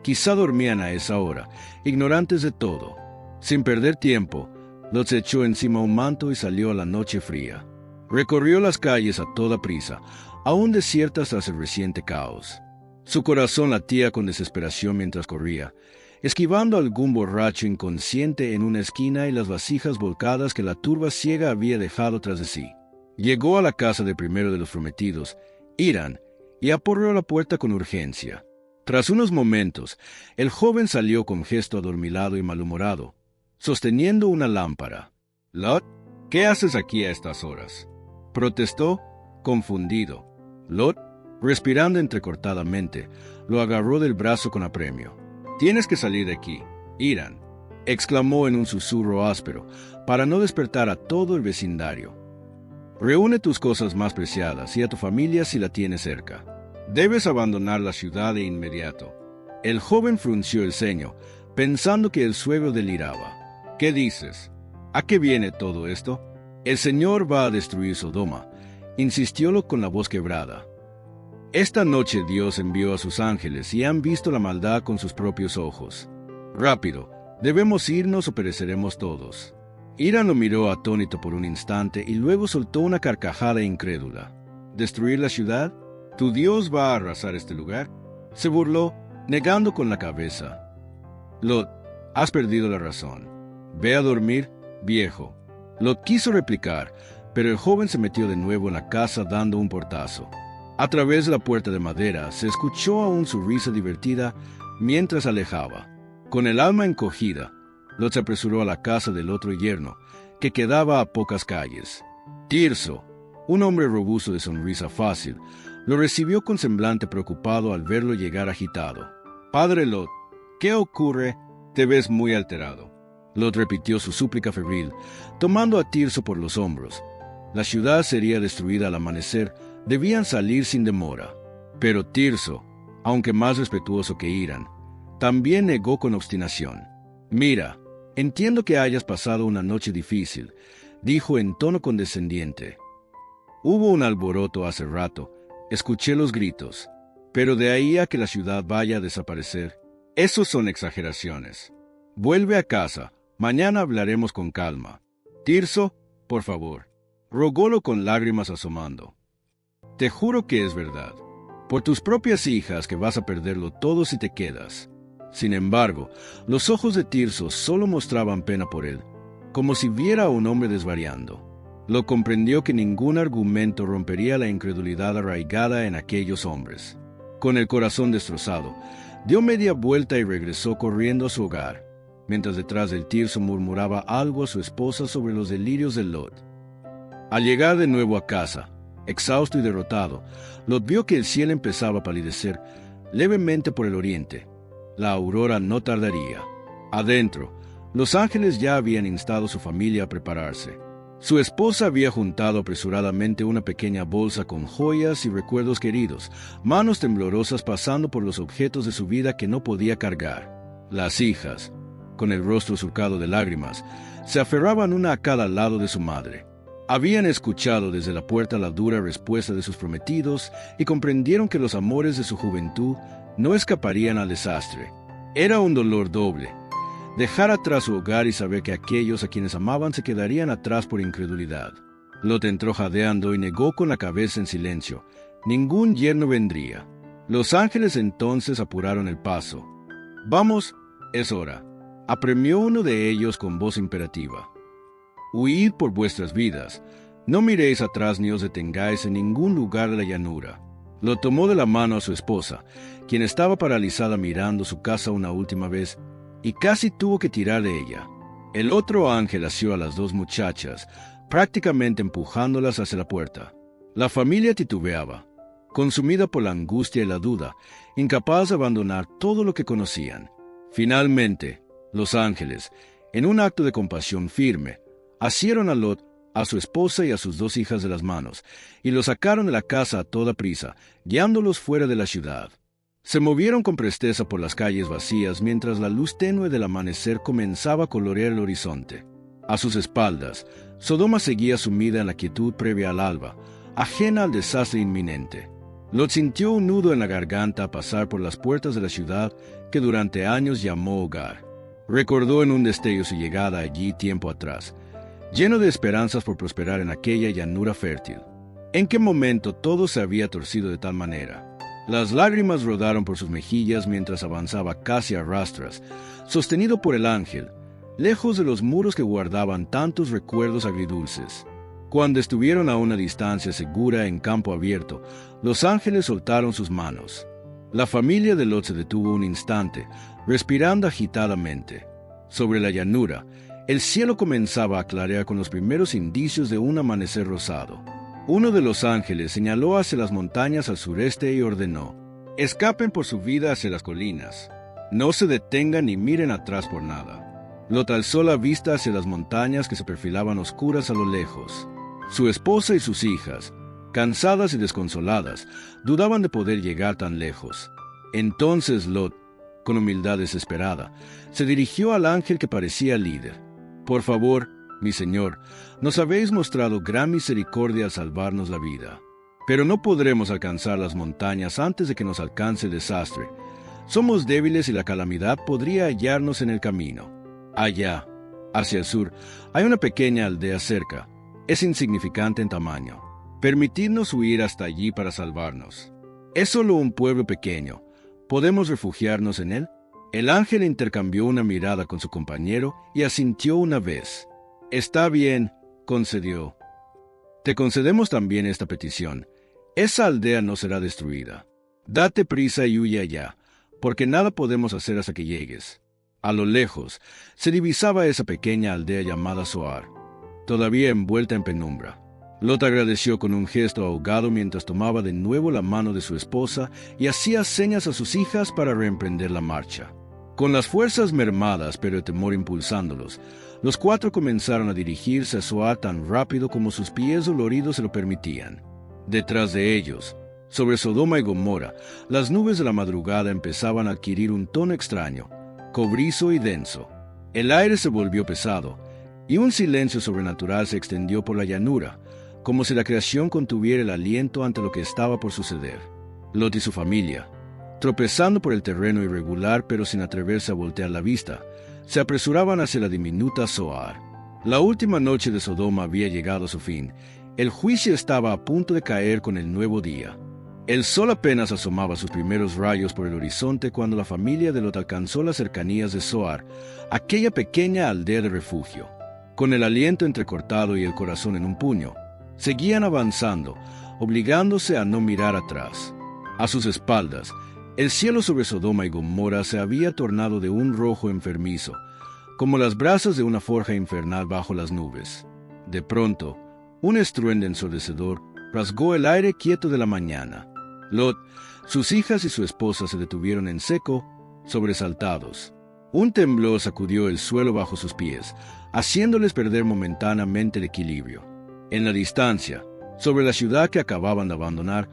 Quizá dormían a esa hora, ignorantes de todo. Sin perder tiempo, Lot se echó encima un manto y salió a la noche fría. Recorrió las calles a toda prisa, aún desiertas tras el reciente caos. Su corazón latía con desesperación mientras corría, esquivando a algún borracho inconsciente en una esquina y las vasijas volcadas que la turba ciega había dejado tras de sí. Llegó a la casa del primero de los prometidos, Hiram, y aporreó la puerta con urgencia. Tras unos momentos, el joven salió con gesto adormilado y malhumorado, sosteniendo una lámpara. «Lot, ¿qué haces aquí a estas horas?», protestó, confundido. Lot, respirando entrecortadamente, lo agarró del brazo con apremio. «Tienes que salir de aquí, Hiram», exclamó en un susurro áspero, para no despertar a todo el vecindario. «Reúne tus cosas más preciadas y a tu familia si la tienes cerca. Debes abandonar la ciudad de inmediato». El joven frunció el ceño, pensando que el suegro deliraba. «¿Qué dices? ¿A qué viene todo esto?». «El Señor va a destruir Sodoma», insistiólo con la voz quebrada. «Esta noche Dios envió a sus ángeles y han visto la maldad con sus propios ojos. Rápido, debemos irnos o pereceremos todos». Hiram lo miró atónito por un instante y luego soltó una carcajada incrédula. «¿Destruir la ciudad? ¿Tu Dios va a arrasar este lugar?», se burló, negando con la cabeza. «Lot, has perdido la razón. Ve a dormir, viejo». Lot quiso replicar, pero el joven se metió de nuevo en la casa dando un portazo. A través de la puerta de madera se escuchó aún su risa divertida mientras alejaba. Con el alma encogida, Lot se apresuró a la casa del otro yerno, que quedaba a pocas calles. Tirso, un hombre robusto de sonrisa fácil, lo recibió con semblante preocupado al verlo llegar agitado. «Padre Lot, ¿qué ocurre? Te ves muy alterado». Lot repitió su súplica febril, tomando a Tirso por los hombros. La ciudad sería destruida al amanecer, debían salir sin demora. Pero Tirso, aunque más respetuoso que Hiram, también negó con obstinación. «Mira, entiendo que hayas pasado una noche difícil», dijo en tono condescendiente. «Hubo un alboroto hace rato, escuché los gritos, pero de ahí a que la ciudad vaya a desaparecer, esos son exageraciones. Vuelve a casa, mañana hablaremos con calma. Tirso, por favor», rogólo con lágrimas asomando. «Te juro que es verdad. Por tus propias hijas que vas a perderlo todo si te quedas». Sin embargo, los ojos de Tirso solo mostraban pena por él, como si viera a un hombre desvariando. Lo comprendió que ningún argumento rompería la incredulidad arraigada en aquellos hombres. Con el corazón destrozado, dio media vuelta y regresó corriendo a su hogar, mientras detrás del Tirso murmuraba algo a su esposa sobre los delirios de Lot. Al llegar de nuevo a casa, exhausto y derrotado, Lot vio que el cielo empezaba a palidecer levemente por el oriente. La aurora no tardaría. Adentro, los ángeles ya habían instado a su familia a prepararse. Su esposa había juntado apresuradamente una pequeña bolsa con joyas y recuerdos queridos, manos temblorosas pasando por los objetos de su vida que no podía cargar. Las hijas, con el rostro surcado de lágrimas, se aferraban una a cada lado de su madre. Habían escuchado desde la puerta la dura respuesta de sus prometidos y comprendieron que los amores de su juventud no escaparían al desastre. Era un dolor doble: dejar atrás su hogar y saber que aquellos a quienes amaban se quedarían atrás por incredulidad. Lot entró jadeando y negó con la cabeza en silencio. Ningún yerno vendría. Los ángeles entonces apuraron el paso. «Vamos, es hora», apremió uno de ellos con voz imperativa. «Huid por vuestras vidas. No miréis atrás ni os detengáis en ningún lugar de la llanura». Lo tomó de la mano a su esposa, quien estaba paralizada mirando su casa una última vez, y casi tuvo que tirar de ella. El otro ángel asió a las dos muchachas, prácticamente empujándolas hacia la puerta. La familia titubeaba, consumida por la angustia y la duda, incapaz de abandonar todo lo que conocían. Finalmente, los ángeles, en un acto de compasión firme, asieron a Lot, a su esposa y a sus dos hijas de las manos, y los sacaron de la casa a toda prisa, guiándolos fuera de la ciudad. Se movieron con presteza por las calles vacías mientras la luz tenue del amanecer comenzaba a colorear el horizonte. A sus espaldas, Sodoma seguía sumida en la quietud previa al alba, ajena al desastre inminente. Lot sintió un nudo en la garganta a pasar por las puertas de la ciudad que durante años llamó hogar. Recordó en un destello su llegada allí tiempo atrás, lleno de esperanzas por prosperar en aquella llanura fértil. ¿En qué momento todo se había torcido de tal manera? Las lágrimas rodaron por sus mejillas mientras avanzaba casi a rastras, sostenido por el ángel, lejos de los muros que guardaban tantos recuerdos agridulces. Cuando estuvieron a una distancia segura en campo abierto, los ángeles soltaron sus manos. La familia de Lot se detuvo un instante, respirando agitadamente. Sobre la llanura, el cielo comenzaba a clarear con los primeros indicios de un amanecer rosado. Uno de los ángeles señaló hacia las montañas al sureste y ordenó: «Escapen por su vida hacia las colinas. No se detengan ni miren atrás por nada». Lot alzó la vista hacia las montañas que se perfilaban oscuras a lo lejos. Su esposa y sus hijas, cansadas y desconsoladas, dudaban de poder llegar tan lejos. Entonces Lot, con humildad desesperada, se dirigió al ángel que parecía líder. «Por favor, mi señor, nos habéis mostrado gran misericordia al salvarnos la vida. Pero no podremos alcanzar las montañas antes de que nos alcance el desastre. Somos débiles y la calamidad podría hallarnos en el camino. Allá, hacia el sur, hay una pequeña aldea cerca. Es insignificante en tamaño. Permitidnos huir hasta allí para salvarnos. Es solo un pueblo pequeño. ¿Podemos refugiarnos en él?» El ángel intercambió una mirada con su compañero y asintió una vez. «Está bien», concedió. «Te concedemos también esta petición. Esa aldea no será destruida. Date prisa y huye allá, porque nada podemos hacer hasta que llegues». A lo lejos se divisaba esa pequeña aldea llamada Zoar, todavía envuelta en penumbra. Lot agradeció con un gesto ahogado mientras tomaba de nuevo la mano de su esposa y hacía señas a sus hijas para reemprender la marcha. Con las fuerzas mermadas pero el temor impulsándolos, los 4 comenzaron a dirigirse a Zoar tan rápido como sus pies doloridos se lo permitían. Detrás de ellos, sobre Sodoma y Gomorra, las nubes de la madrugada empezaban a adquirir un tono extraño, cobrizo y denso. El aire se volvió pesado, y un silencio sobrenatural se extendió por la llanura, como si la creación contuviera el aliento ante lo que estaba por suceder. Lot y su familia, tropezando por el terreno irregular pero sin atreverse a voltear la vista, se apresuraban hacia la diminuta Zoar. La última noche de Sodoma había llegado a su fin. El juicio estaba a punto de caer con el nuevo día. El sol apenas asomaba sus primeros rayos por el horizonte cuando la familia de Lot alcanzó las cercanías de Zoar, aquella pequeña aldea de refugio. Con el aliento entrecortado y el corazón en un puño, seguían avanzando, obligándose a no mirar atrás. A sus espaldas, el cielo sobre Sodoma y Gomorra se había tornado de un rojo enfermizo, como las brasas de una forja infernal bajo las nubes. De pronto, un estruendo ensordecedor rasgó el aire quieto de la mañana. Lot, sus hijas y su esposa se detuvieron en seco, sobresaltados. Un temblor sacudió el suelo bajo sus pies, haciéndoles perder momentáneamente el equilibrio. En la distancia, sobre la ciudad que acababan de abandonar,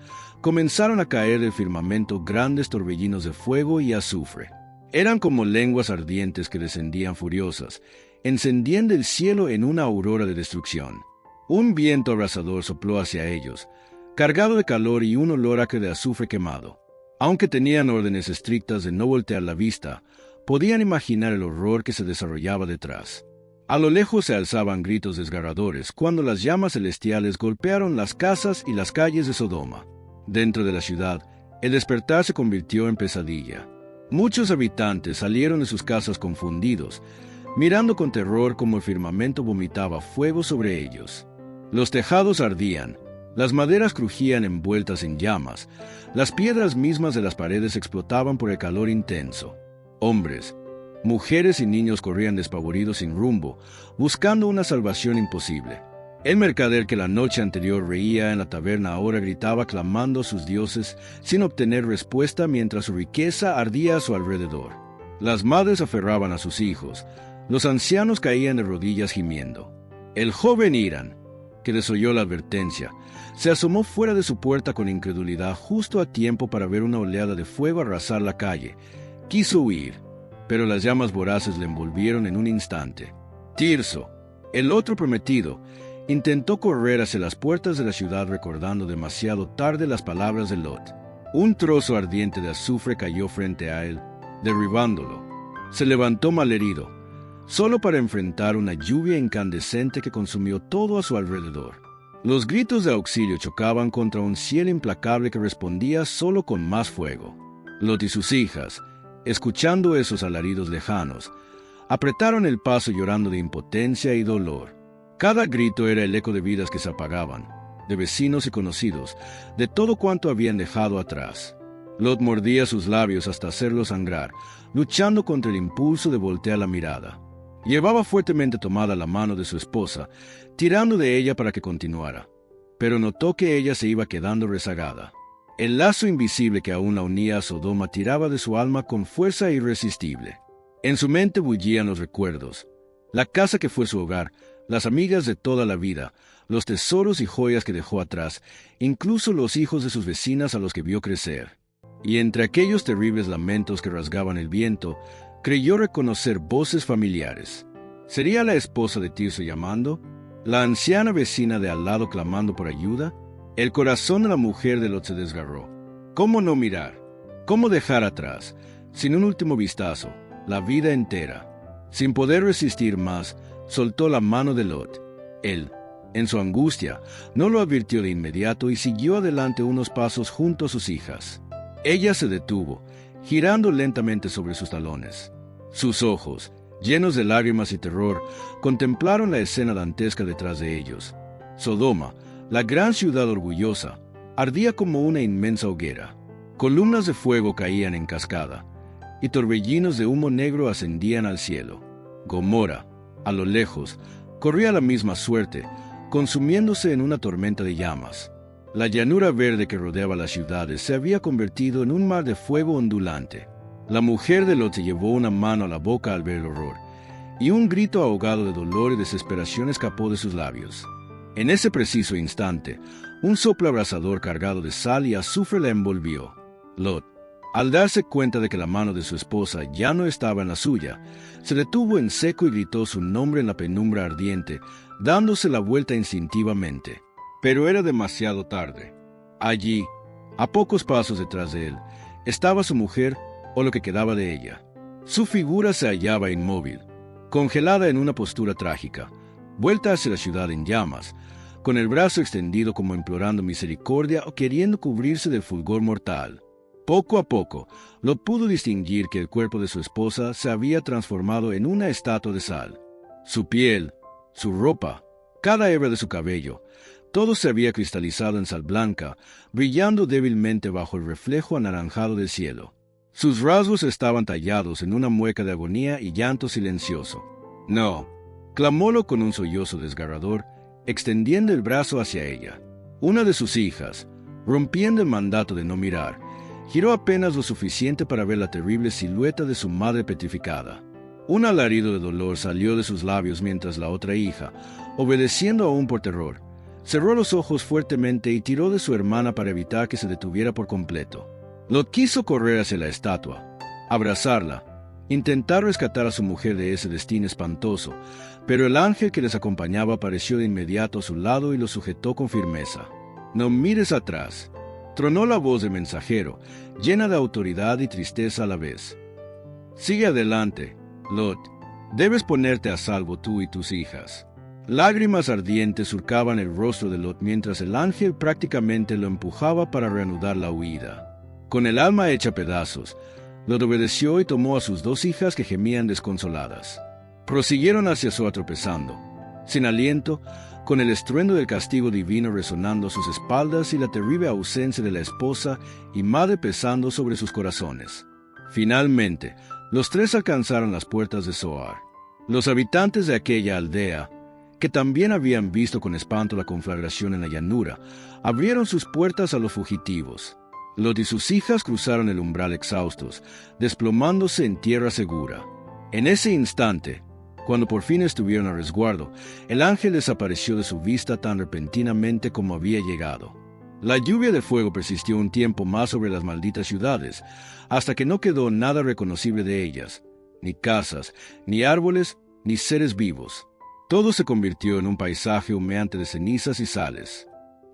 comenzaron a caer del firmamento grandes torbellinos de fuego y azufre. Eran como lenguas ardientes que descendían furiosas, encendiendo el cielo en una aurora de destrucción. Un viento abrasador sopló hacia ellos, cargado de calor y un olor acre de azufre quemado. Aunque tenían órdenes estrictas de no voltear la vista, podían imaginar el horror que se desarrollaba detrás. A lo lejos se alzaban gritos desgarradores cuando las llamas celestiales golpearon las casas y las calles de Sodoma. Dentro de la ciudad, el despertar se convirtió en pesadilla. Muchos habitantes salieron de sus casas confundidos, mirando con terror cómo el firmamento vomitaba fuego sobre ellos. Los tejados ardían, las maderas crujían envueltas en llamas, las piedras mismas de las paredes explotaban por el calor intenso. Hombres, mujeres y niños corrían despavoridos sin rumbo, buscando una salvación imposible. El mercader que la noche anterior reía en la taberna ahora gritaba clamando a sus dioses sin obtener respuesta mientras su riqueza ardía a su alrededor. Las madres aferraban a sus hijos, los ancianos caían de rodillas gimiendo. El joven Hiram, que desoyó la advertencia, se asomó fuera de su puerta con incredulidad justo a tiempo para ver una oleada de fuego arrasar la calle. Quiso huir, pero las llamas voraces le envolvieron en un instante. Tirso, el otro prometido, intentó correr hacia las puertas de la ciudad recordando demasiado tarde las palabras de Lot. Un trozo ardiente de azufre cayó frente a él, derribándolo. Se levantó malherido, solo para enfrentar una lluvia incandescente que consumió todo a su alrededor. Los gritos de auxilio chocaban contra un cielo implacable que respondía solo con más fuego. Lot y sus hijas, escuchando esos alaridos lejanos, apretaron el paso llorando de impotencia y dolor. Cada grito era el eco de vidas que se apagaban, de vecinos y conocidos, de todo cuanto habían dejado atrás. Lot mordía sus labios hasta hacerlos sangrar, luchando contra el impulso de voltear la mirada. Llevaba fuertemente tomada la mano de su esposa, tirando de ella para que continuara, pero notó que ella se iba quedando rezagada. El lazo invisible que aún la unía a Sodoma tiraba de su alma con fuerza irresistible. En su mente bullían los recuerdos, la casa que fue su hogar, las amigas de toda la vida, los tesoros y joyas que dejó atrás, incluso los hijos de sus vecinas a los que vio crecer. Y entre aquellos terribles lamentos que rasgaban el viento, creyó reconocer voces familiares. ¿Sería la esposa de Tirso llamando? ¿La anciana vecina de al lado clamando por ayuda? El corazón de la mujer de Lot se desgarró. ¿Cómo no mirar? ¿Cómo dejar atrás, sin un último vistazo, la vida entera? Sin poder resistir más, soltó la mano de Lot. Él, en su angustia, no lo advirtió de inmediato y siguió adelante unos pasos junto a sus hijas. Ella se detuvo, girando lentamente sobre sus talones. Sus ojos, llenos de lágrimas y terror, contemplaron la escena dantesca detrás de ellos. Sodoma, la gran ciudad orgullosa, ardía como una inmensa hoguera. Columnas de fuego caían en cascada, y torbellinos de humo negro ascendían al cielo. Gomorra, a lo lejos, corría la misma suerte, consumiéndose en una tormenta de llamas. La llanura verde que rodeaba las ciudades se había convertido en un mar de fuego ondulante. La mujer de Lot se llevó una mano a la boca al ver el horror, y un grito ahogado de dolor y desesperación escapó de sus labios. En ese preciso instante, un soplo abrasador cargado de sal y azufre la envolvió. Lot, al darse cuenta de que la mano de su esposa ya no estaba en la suya, se detuvo en seco y gritó su nombre en la penumbra ardiente, dándose la vuelta instintivamente. Pero era demasiado tarde. Allí, a pocos pasos detrás de él, estaba su mujer o lo que quedaba de ella. Su figura se hallaba inmóvil, congelada en una postura trágica, vuelta hacia la ciudad en llamas, con el brazo extendido como implorando misericordia o queriendo cubrirse del fulgor mortal. Poco a poco, Lot pudo distinguir que el cuerpo de su esposa se había transformado en una estatua de sal. Su piel, su ropa, cada hebra de su cabello, todo se había cristalizado en sal blanca, brillando débilmente bajo el reflejo anaranjado del cielo. Sus rasgos estaban tallados en una mueca de agonía y llanto silencioso. «No», clamólo con un sollozo desgarrador, extendiendo el brazo hacia ella. Una de sus hijas, rompiendo el mandato de no mirar, giró apenas lo suficiente para ver la terrible silueta de su madre petrificada. Un alarido de dolor salió de sus labios mientras la otra hija, obedeciendo aún por terror, cerró los ojos fuertemente y tiró de su hermana para evitar que se detuviera por completo. Lot quiso correr hacia la estatua, abrazarla, intentar rescatar a su mujer de ese destino espantoso, pero el ángel que les acompañaba apareció de inmediato a su lado y lo sujetó con firmeza. «No mires atrás», tronó la voz del mensajero, llena de autoridad y tristeza a la vez. «Sigue adelante, Lot. Debes ponerte a salvo tú y tus hijas». Lágrimas ardientes surcaban el rostro de Lot mientras el ángel prácticamente lo empujaba para reanudar la huida. Con el alma hecha pedazos, Lot obedeció y tomó a sus dos hijas que gemían desconsoladas. Prosiguieron hacia Zoar tropezando, sin aliento, con el estruendo del castigo divino resonando a sus espaldas y la terrible ausencia de la esposa y madre pesando sobre sus corazones. Finalmente, los tres alcanzaron las puertas de Zoar. Los habitantes de aquella aldea, que también habían visto con espanto la conflagración en la llanura, abrieron sus puertas a los fugitivos. Lot y sus hijas cruzaron el umbral exhaustos, desplomándose en tierra segura. En ese instante, cuando por fin estuvieron a resguardo, el ángel desapareció de su vista tan repentinamente como había llegado. La lluvia de fuego persistió un tiempo más sobre las malditas ciudades, hasta que no quedó nada reconocible de ellas, ni casas, ni árboles, ni seres vivos. Todo se convirtió en un paisaje humeante de cenizas y sales.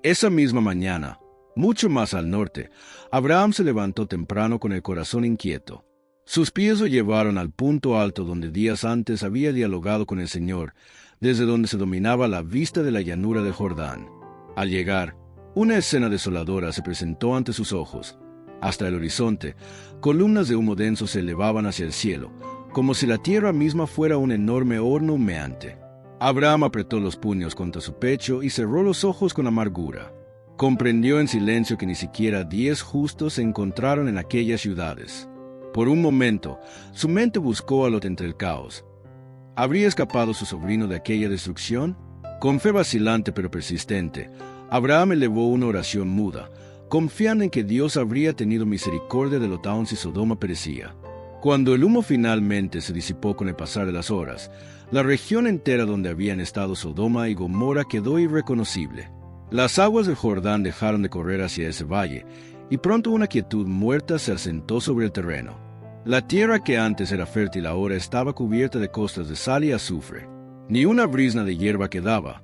Esa misma mañana, mucho más al norte, Abraham se levantó temprano con el corazón inquieto. Sus pies lo llevaron al punto alto donde días antes había dialogado con el Señor, desde donde se dominaba la vista de la llanura del Jordán. Al llegar, una escena desoladora se presentó ante sus ojos. Hasta el horizonte, columnas de humo denso se elevaban hacia el cielo, como si la tierra misma fuera un enorme horno humeante. Abraham apretó los puños contra su pecho y cerró los ojos con amargura. Comprendió en silencio que ni siquiera 10 justos se encontraron en aquellas ciudades. Por un momento, su mente buscó a Lot entre el caos. ¿Habría escapado su sobrino de aquella destrucción? Con fe vacilante pero persistente, Abraham elevó una oración muda, confiando en que Dios habría tenido misericordia de Lot aun si Sodoma perecía. Cuando el humo finalmente se disipó con el pasar de las horas, la región entera donde habían estado Sodoma y Gomorra quedó irreconocible. Las aguas del Jordán dejaron de correr hacia ese valle, y pronto una quietud muerta se asentó sobre el terreno. La tierra que antes era fértil ahora estaba cubierta de costras de sal y azufre. Ni una brizna de hierba quedaba,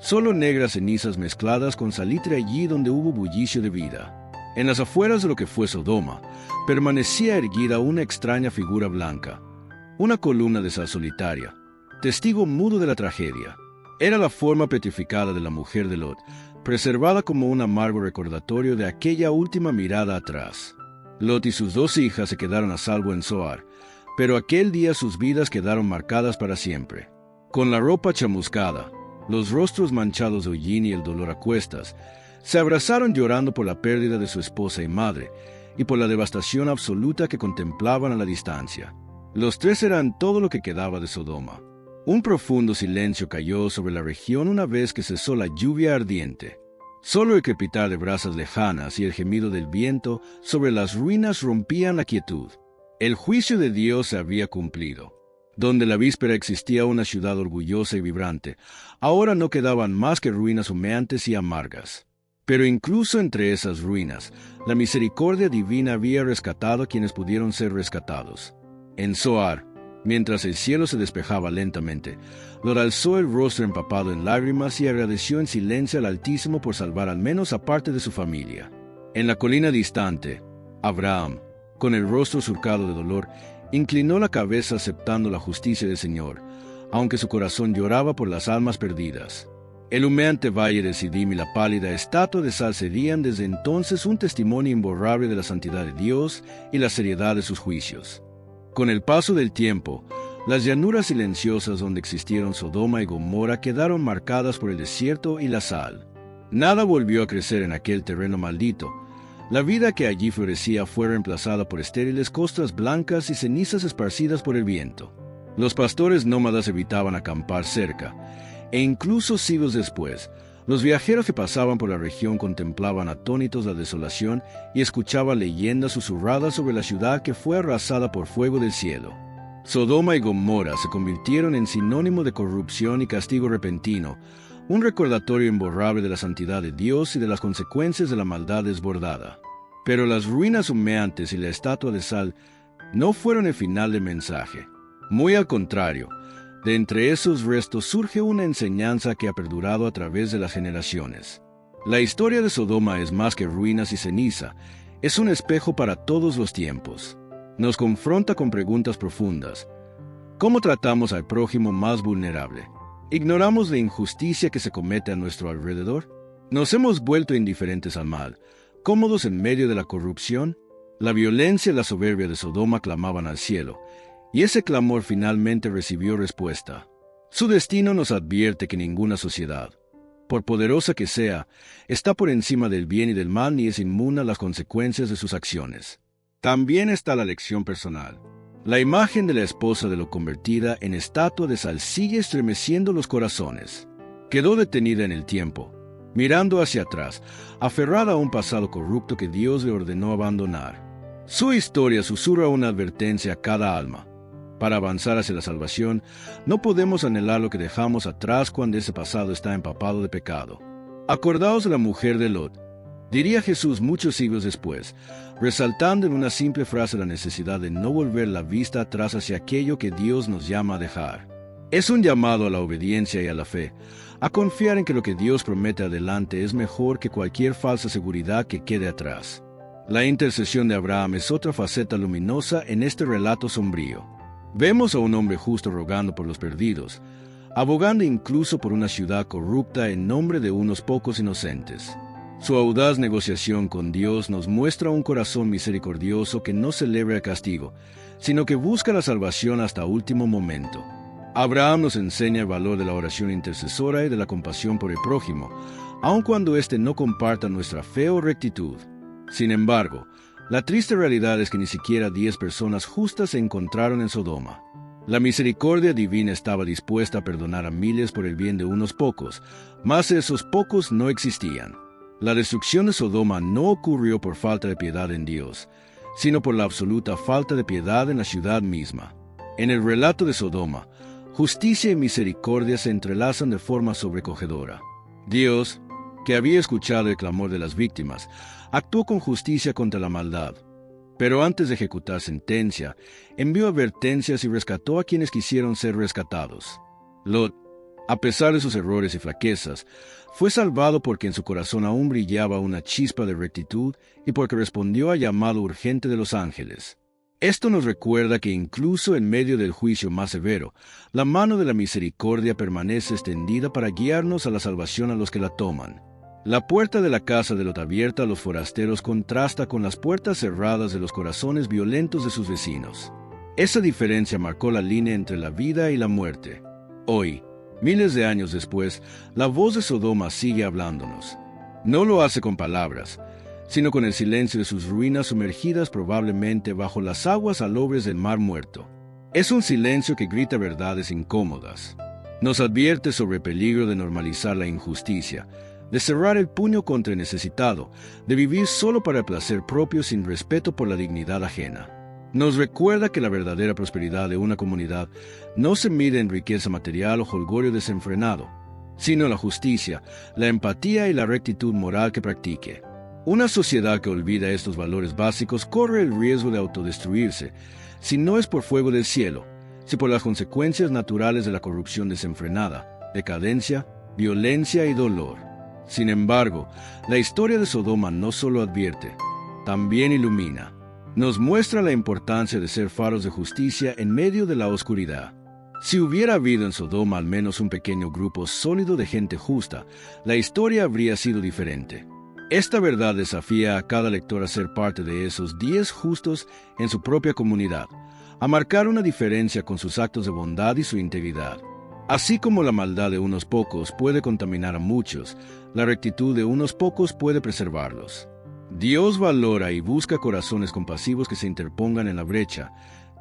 solo negras cenizas mezcladas con salitre allí donde hubo bullicio de vida. En las afueras de lo que fue Sodoma, permanecía erguida una extraña figura blanca, una columna de sal solitaria, testigo mudo de la tragedia. Era la forma petrificada de la mujer de Lot, preservada como un amargo recordatorio de aquella última mirada atrás. Lot y sus dos hijas se quedaron a salvo en Zoar, pero aquel día sus vidas quedaron marcadas para siempre. Con la ropa chamuscada, los rostros manchados de hollín y el dolor a cuestas, se abrazaron llorando por la pérdida de su esposa y madre, y por la devastación absoluta que contemplaban a la distancia. Los tres eran todo lo que quedaba de Sodoma. Un profundo silencio cayó sobre la región una vez que cesó la lluvia ardiente. Solo el crepitar de brasas lejanas y el gemido del viento sobre las ruinas rompían la quietud. El juicio de Dios se había cumplido. Donde la víspera existía una ciudad orgullosa y vibrante, ahora no quedaban más que ruinas humeantes y amargas. Pero incluso entre esas ruinas, la misericordia divina había rescatado a quienes pudieron ser rescatados. En Zoar, mientras el cielo se despejaba lentamente, Lot alzó el rostro empapado en lágrimas y agradeció en silencio al Altísimo por salvar al menos a parte de su familia. En la colina distante, Abraham, con el rostro surcado de dolor, inclinó la cabeza aceptando la justicia del Señor, aunque su corazón lloraba por las almas perdidas. El humeante valle de Sidim y la pálida estatua de sal serían desde entonces un testimonio imborrable de la santidad de Dios y la seriedad de sus juicios. Con el paso del tiempo, las llanuras silenciosas donde existieron Sodoma y Gomorra quedaron marcadas por el desierto y la sal. Nada volvió a crecer en aquel terreno maldito. La vida que allí florecía fue reemplazada por estériles costas blancas y cenizas esparcidas por el viento. Los pastores nómadas evitaban acampar cerca, e incluso siglos después, los viajeros que pasaban por la región contemplaban atónitos la desolación y escuchaban leyendas susurradas sobre la ciudad que fue arrasada por fuego del cielo. Sodoma y Gomorra se convirtieron en sinónimo de corrupción y castigo repentino, un recordatorio imborrable de la santidad de Dios y de las consecuencias de la maldad desbordada. Pero las ruinas humeantes y la estatua de sal no fueron el final del mensaje. Muy al contrario, de entre esos restos surge una enseñanza que ha perdurado a través de las generaciones. La historia de Sodoma es más que ruinas y ceniza, es un espejo para todos los tiempos. Nos confronta con preguntas profundas. ¿Cómo tratamos al prójimo más vulnerable? ¿Ignoramos la injusticia que se comete a nuestro alrededor? ¿Nos hemos vuelto indiferentes al mal, cómodos en medio de la corrupción? La violencia y la soberbia de Sodoma clamaban al cielo, y ese clamor finalmente recibió respuesta. Su destino nos advierte que ninguna sociedad, por poderosa que sea, está por encima del bien y del mal ni es inmune a las consecuencias de sus acciones. También está la lección personal. La imagen de la esposa de Lot convertida en estatua de sal sigue estremeciendo los corazones. Quedó detenida en el tiempo, mirando hacia atrás, aferrada a un pasado corrupto que Dios le ordenó abandonar. Su historia susurra una advertencia a cada alma. Para avanzar hacia la salvación, no podemos anhelar lo que dejamos atrás cuando ese pasado está empapado de pecado. Acordaos de la mujer de Lot, diría Jesús muchos siglos después, resaltando en una simple frase la necesidad de no volver la vista atrás hacia aquello que Dios nos llama a dejar. Es un llamado a la obediencia y a la fe, a confiar en que lo que Dios promete adelante es mejor que cualquier falsa seguridad que quede atrás. La intercesión de Abraham es otra faceta luminosa en este relato sombrío. Vemos a un hombre justo rogando por los perdidos, abogando incluso por una ciudad corrupta en nombre de unos pocos inocentes. Su audaz negociación con Dios nos muestra un corazón misericordioso que no celebra el castigo, sino que busca la salvación hasta último momento. Abraham nos enseña el valor de la oración intercesora y de la compasión por el prójimo, aun cuando éste no comparta nuestra fe o rectitud. Sin embargo, la triste realidad es que ni siquiera 10 personas justas se encontraron en Sodoma. La misericordia divina estaba dispuesta a perdonar a miles por el bien de unos pocos, mas esos pocos no existían. La destrucción de Sodoma no ocurrió por falta de piedad en Dios, sino por la absoluta falta de piedad en la ciudad misma. En el relato de Sodoma, justicia y misericordia se entrelazan de forma sobrecogedora. Dios, que había escuchado el clamor de las víctimas, actuó con justicia contra la maldad. Pero antes de ejecutar sentencia, envió advertencias y rescató a quienes quisieron ser rescatados. Lot, a pesar de sus errores y flaquezas, fue salvado porque en su corazón aún brillaba una chispa de rectitud y porque respondió al llamado urgente de los ángeles. Esto nos recuerda que incluso en medio del juicio más severo, la mano de la misericordia permanece extendida para guiarnos a la salvación a los que la toman. La puerta de la casa de Lot abierta a los forasteros contrasta con las puertas cerradas de los corazones violentos de sus vecinos. Esa diferencia marcó la línea entre la vida y la muerte. Hoy, miles de años después, la voz de Sodoma sigue hablándonos. No lo hace con palabras, sino con el silencio de sus ruinas sumergidas probablemente bajo las aguas alobres del mar muerto. Es un silencio que grita verdades incómodas. Nos advierte sobre el peligro de normalizar la injusticia, de cerrar el puño contra el necesitado, de vivir solo para el placer propio sin respeto por la dignidad ajena. Nos recuerda que la verdadera prosperidad de una comunidad no se mide en riqueza material o jolgorio desenfrenado, sino en la justicia, la empatía y la rectitud moral que practique. Una sociedad que olvida estos valores básicos corre el riesgo de autodestruirse, si no es por fuego del cielo, si por las consecuencias naturales de la corrupción desenfrenada, decadencia, violencia y dolor. Sin embargo, la historia de Sodoma no solo advierte, también ilumina. Nos muestra la importancia de ser faros de justicia en medio de la oscuridad. Si hubiera habido en Sodoma al menos un pequeño grupo sólido de gente justa, la historia habría sido diferente. Esta verdad desafía a cada lector a ser parte de esos 10 justos en su propia comunidad, a marcar una diferencia con sus actos de bondad y su integridad. Así como la maldad de unos pocos puede contaminar a muchos, la rectitud de unos pocos puede preservarlos. Dios valora y busca corazones compasivos que se interpongan en la brecha,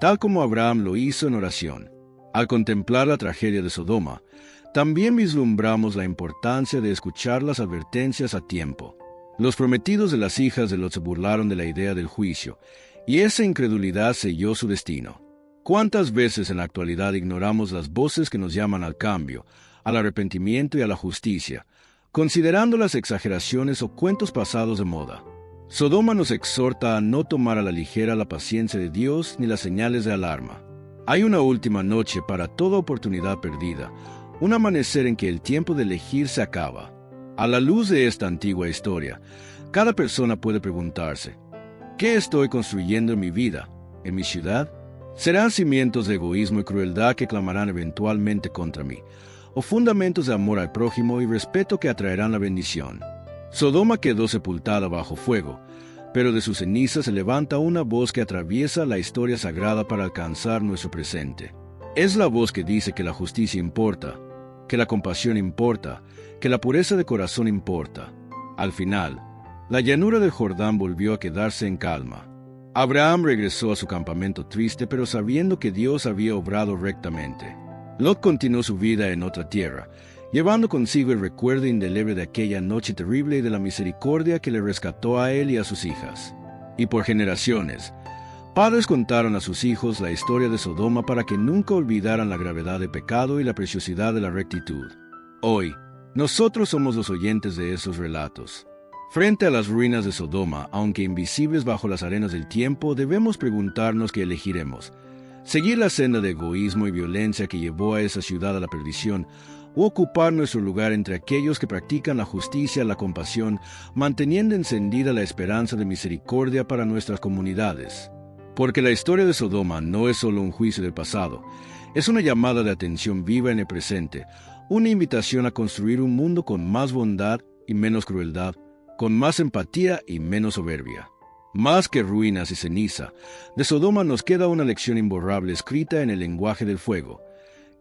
tal como Abraham lo hizo en oración. Al contemplar la tragedia de Sodoma, también vislumbramos la importancia de escuchar las advertencias a tiempo. Los prometidos de las hijas de Lot se burlaron de la idea del juicio, y esa incredulidad selló su destino. ¿Cuántas veces en la actualidad ignoramos las voces que nos llaman al cambio, al arrepentimiento y a la justicia, considerando las exageraciones o cuentos pasados de moda? Sodoma nos exhorta a no tomar a la ligera la paciencia de Dios ni las señales de alarma. Hay una última noche para toda oportunidad perdida, un amanecer en que el tiempo de elegir se acaba. A la luz de esta antigua historia, cada persona puede preguntarse, ¿qué estoy construyendo en mi vida, en mi ciudad? ¿Serán cimientos de egoísmo y crueldad que clamarán eventualmente contra mí, o fundamentos de amor al prójimo y respeto que atraerán la bendición? Sodoma quedó sepultada bajo fuego, pero de sus cenizas se levanta una voz que atraviesa la historia sagrada para alcanzar nuestro presente. Es la voz que dice que la justicia importa, que la compasión importa, que la pureza de corazón importa. Al final, la llanura del Jordán volvió a quedarse en calma. Abraham regresó a su campamento triste, pero sabiendo que Dios había obrado rectamente. Lot continuó su vida en otra tierra, llevando consigo el recuerdo indeleble de aquella noche terrible y de la misericordia que le rescató a él y a sus hijas. Y por generaciones, padres contaron a sus hijos la historia de Sodoma para que nunca olvidaran la gravedad del pecado y la preciosidad de la rectitud. Hoy, nosotros somos los oyentes de esos relatos. Frente a las ruinas de Sodoma, aunque invisibles bajo las arenas del tiempo, debemos preguntarnos qué elegiremos: seguir la senda de egoísmo y violencia que llevó a esa ciudad a la perdición, o ocupar nuestro lugar entre aquellos que practican la justicia, la compasión, manteniendo encendida la esperanza de misericordia para nuestras comunidades. Porque la historia de Sodoma no es solo un juicio del pasado, es una llamada de atención viva en el presente, una invitación a construir un mundo con más bondad y menos crueldad, con más empatía y menos soberbia. Más que ruinas y ceniza, de Sodoma nos queda una lección imborrable escrita en el lenguaje del fuego,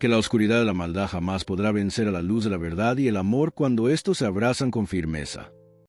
que la oscuridad de la maldad jamás podrá vencer a la luz de la verdad y el amor cuando estos se abrazan con firmeza.